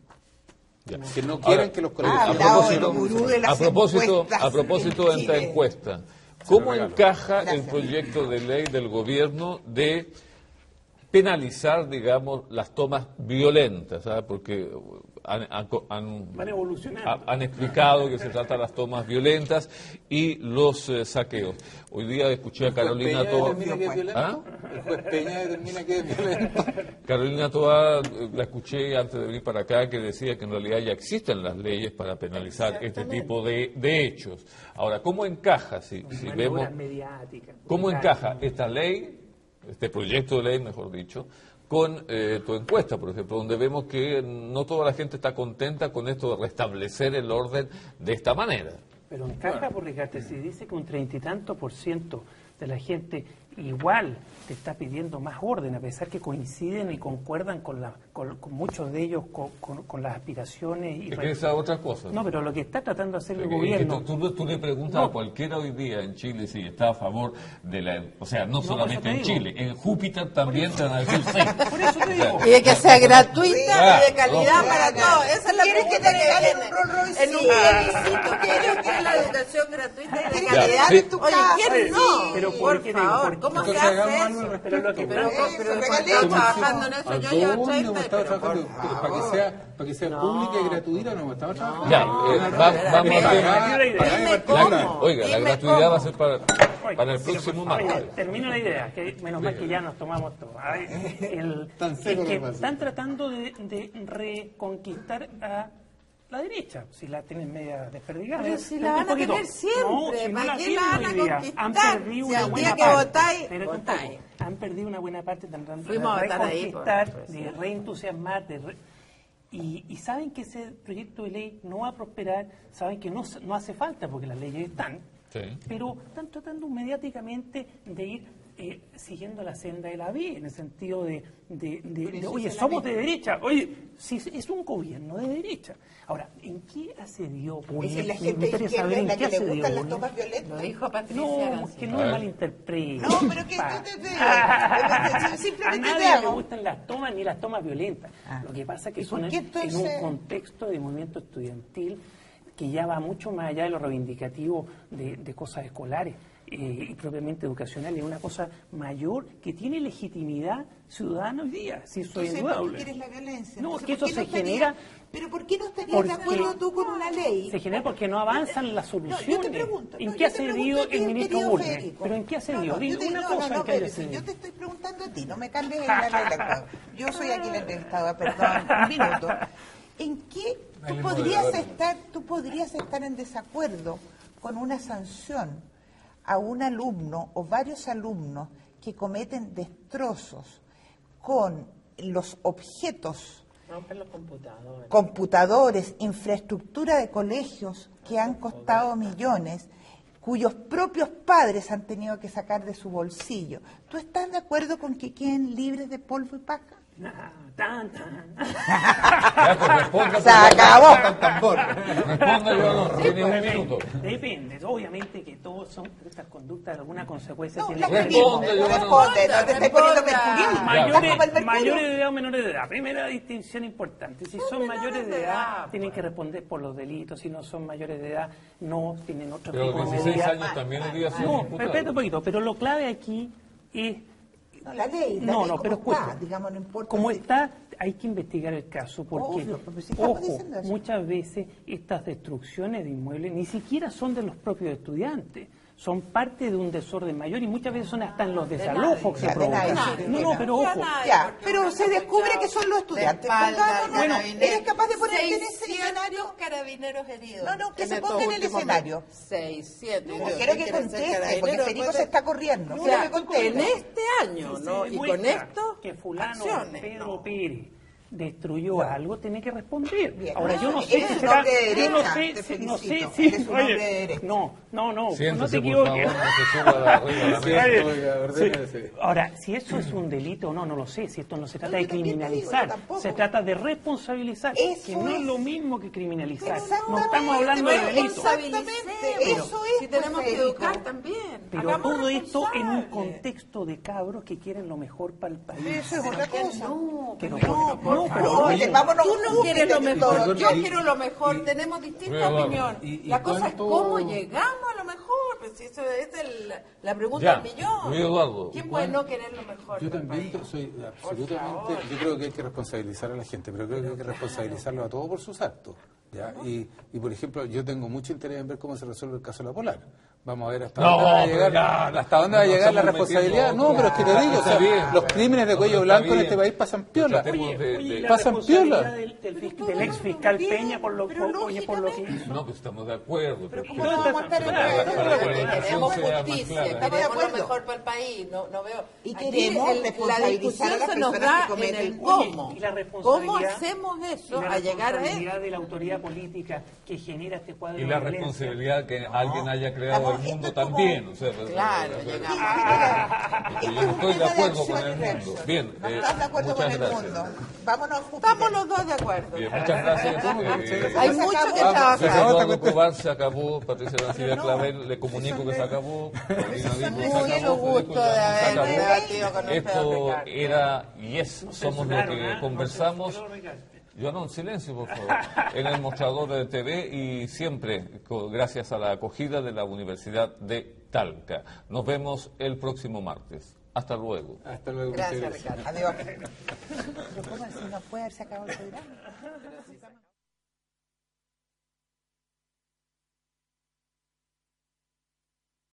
Ya. Que no quieren Ahora, que los colegios... Ah, a hablado propósito, del gurú de las a propósito de esta Chile. encuesta, ¿cómo regalo. encaja el Gracias. proyecto de ley del gobierno de penalizar, digamos, las tomas violentas? ¿Sabes? Porque Van evolucionando. han explicado que se trata de las tomas violentas y los saqueos. Hoy día escuché a Carolina ¿El juez Toa. Peña determina que es violento? ¿Ah? ¿El juez Peña determina que es violento? Carolina Toa, la escuché antes de venir para acá, que decía que en realidad ya existen las leyes para penalizar este tipo de hechos. Ahora, ¿cómo encaja, si vemos, Maniobras mediáticas. cómo encaja esta ley, este proyecto de ley, mejor dicho, con tu encuesta, por ejemplo, donde vemos que no toda la gente está contenta con esto de restablecer el orden de esta manera? Pero encaja porque si dice que un 30 y tanto % de la gente igual te está pidiendo más orden, a pesar que coinciden y concuerdan con muchos de ellos con las aspiraciones. Es que esa es otra cosa. No, pero lo que está tratando de hacer el Es que gobierno... tú le preguntas a cualquiera hoy día en Chile si está a favor de la... O sea, no solamente por en eso te Chile, en Júpiter también te van a decir sí. Por eso te digo. Y de que sea gratuita Claro, y de calidad no, para todos. Esa es la ¿Quieres que pregunta te regalen viene. un Rolls Royce? En un Sí. plebiscito, ¿quieren que la educación gratuita y de Ya, calidad sí. de tu casa? Oye, Oye, ¿quién no? Pero por ¿por qué favor. ¿Cómo se Entonces, hace hagamos algo al eso? respecto. Pero lo que Pero plantea- estaba trabajando en eso, ¿A yo llevo dónde 30, hemos estado pero trabajando? por Para que sea pública y gratuita, no hemos estado trabajando. Ya, vamos a Dime cómo. Oiga, la Dime gratuidad cómo. va a ser para el próximo Oye, martes. termino la idea, que menos mal que ya nos tomamos todo. A ver, Tan es seco que lo pasa. están tratando de reconquistar a la derecha, si la tienen media desperdigada. Pero si la van a tener siempre, No, si no ¿para la qué tienen la van a hoy día. conquistar? Han perdido Si una al buena día que parte. votáis, Pero un votáis. poco. Han perdido una buena parte, tratando de Fuimos a votar ahí, reconquistar, pues, de reentusiasmar, y saben que ese proyecto de ley no va a prosperar, saben que no hace falta porque las leyes están, Sí. pero están tratando mediáticamente de ir siguiendo la senda de la B, en el sentido de oye, somos de derecha, oye, si es un gobierno de derecha. Ahora, ¿en qué asedió Bulnes? Esa es la Me gente gustaría izquierda saber es en la qué que le asedió gustan las Bulnes. tomas violentas. Lo dijo Patricia No, Arancibia. que no A me ver. malinterprete. No, pero que yo te digo, A simplemente te nadie le hago. gustan las tomas ni las tomas violentas. Lo que pasa es que ¿Y por son qué en un entonces? contexto de movimiento estudiantil que ya va mucho más allá de lo reivindicativo de cosas escolares y propiamente educacionales. Es una cosa mayor que tiene legitimidad ciudadana hoy día, si eso es Entonces, ¿por qué indudable. quieres la violencia? No, Entonces, que ¿por eso qué se no estaría- genera... Pero ¿por qué no estarías porque de acuerdo tú con una ley? Se genera porque no avanzan las No, soluciones. yo te pregunto. ¿En no, qué yo ha te cedido pregunto a ti, el ministro querido Bulnes? Federico. ¿Pero en qué ha cedido? No, Dime yo te- una no, cosa no, en que haya Pérez, cedido. yo te estoy preguntando a ti, no me cambies el la Yo soy aquí la entrevistada, perdón, un minuto. ¿En qué tú podrías estar en desacuerdo con una sanción a un alumno o varios alumnos que cometen destrozos con los objetos, Rompen los computadores. computadores, infraestructura de colegios que han costado millones, cuyos propios padres han tenido que sacar de su bolsillo? ¿Tú estás de acuerdo con que queden libres de polvo y paja? Tan, tan. Ya, pues, responda, Se acabó. Tambor. Responda, Leonor, tiene un minuto. Depende, obviamente que todos son estas conductas, alguna consecuencia No, tiene las que Responde, mismas. yo no- Responde, no te estoy poniendo mercurial. mayores, mayores de edad o menores de edad. Primera distinción importante. Si son menores mayores de de edad, edad, tienen que responder por los delitos. Si no son mayores de edad, no tienen otro Pero tipo de 16 medida. años también hoy día son No, imputados. espérate un poquito. Pero lo clave aquí es... No, la ley, No, ley no, como pero está, escucha. digamos, no importa. Como si- está, hay que investigar el caso porque, Obvio, pero si estamos ojo, diciendo eso. muchas veces estas destrucciones de inmuebles ni siquiera son de los propios estudiantes, son parte de un desorden mayor y muchas veces son hasta en los desalojos que se Ya, de nadie, provocan. de No, nadie. pero ojo, Ya, pero se descubre que son los estudiantes. Pongámonos, Bueno, ¿eres capaz de ponerte en ese 600 escenario? carabineros heridos. No, no, que se estos ponga en el últimos escenario. meses. 6, 7. No, quiero que conteste, porque Federico se está corriendo. O Quiero sea, que conteste. en este año, si ¿no? se Y con demuestra esto, que fulano acciones, Pedro ¿no? Pérez destruyó algo, tiene que responder. Bien. Ahora yo no sé Eres si un será, hombre de yo no derecha, sé, te si- no sé felicito. si, Eres un hombre de oye, derecha. no, no te Siéntese, por favor, equivoques. no se suba de arriba de la mesa. Oye, Oiga, ordénese. Ahora, si eso es un delito o no, no lo sé. Si esto no se trata de yo también te digo, criminalizar, yo tampoco. se trata de responsabilizar, Eso que no es es. lo mismo que criminalizar. Exactamente, No estamos hablando de pero delito. exactamente, Pero, eso es, si tenemos pues, que Federico. educar también. Pero Hagamos todo esto en un responsables. contexto de cabros que quieren lo mejor para el país. Eso es otra cosa. No, Que no, pero no, pero Oye, vámonos. tú no quieres lo mejor, perdón, yo y- quiero lo mejor, y- tenemos distintas Eduardo, opiniones. y La cosa es cuánto- cómo llegamos a lo mejor, pues si eso es la pregunta Ya, del millón. Luis Eduardo, ¿Quién puede no querer lo mejor? Yo para el también país? soy absolutamente, yo creo que hay que responsabilizar a la gente, pero creo que hay que responsabilizarlo a todos por sus actos. ¿Ya? Y por ejemplo, yo tengo mucho interés en ver cómo se resuelve el caso de la Polar. Vamos a ver hasta No, dónde va a pero llegar, ya, hasta dónde va a nos llegar la estamos responsabilidad. metiendo No, pero es que te digo, o sea, Está bien, los crímenes de cuello está blanco en bien. este país pasan piola. Tratemos Oye, de- oye, la pasan responsabilidad piola. del ex fiscal Peña por lo, oye, por lo que hizo. No, pues estamos de acuerdo. Pero ¿cómo vamos a estar en para que la acuerdo? comunicación Queremos sea más justicia, clara. Estamos de queremos lo acuerdo. mejor para el país, no veo. Y Aquí queremos la responsabilizar discusión a las se nos personas da que cometen en el cosas. cómo. Y la ¿Cómo responsabilidad- hacemos Y eso la a llegar a responsabilidad eso? de la autoridad política que genera este cuadro Y de la violencia. responsabilidad que alguien haya creado el Estamos- mundo esto es como- también. O sea, Claro, pues, llegamos. yo no estoy de acuerdo con el mundo. Bien, No estás de acuerdo con muchas el gracias. mundo. Vámonos a Júpiter. Estamos los dos de acuerdo. Bien, muchas gracias. Hay Se mucho acabó. que Luis trabajar. Eduardo Cobar se acabó, Patricia Arancibia no, Clavel, le comunico que se acabó, Paulina Dipo se Mucho acabó, gusto Federico de Llanos se haber acabó. debatido con ustedes, Esto Ricardo. era y es, somos lo Censuraron, que ¿ah? conversamos. No censuró, Ricardo. Yo no, en silencio, por favor. En el mostrador de TV y siempre gracias a la acogida de la Universidad de Talca. Nos vemos el próximo martes. Hasta luego. Hasta luego. Gracias, Ricardo. Adiós. Pero ¿cómo así no puede haberse acabado el programa?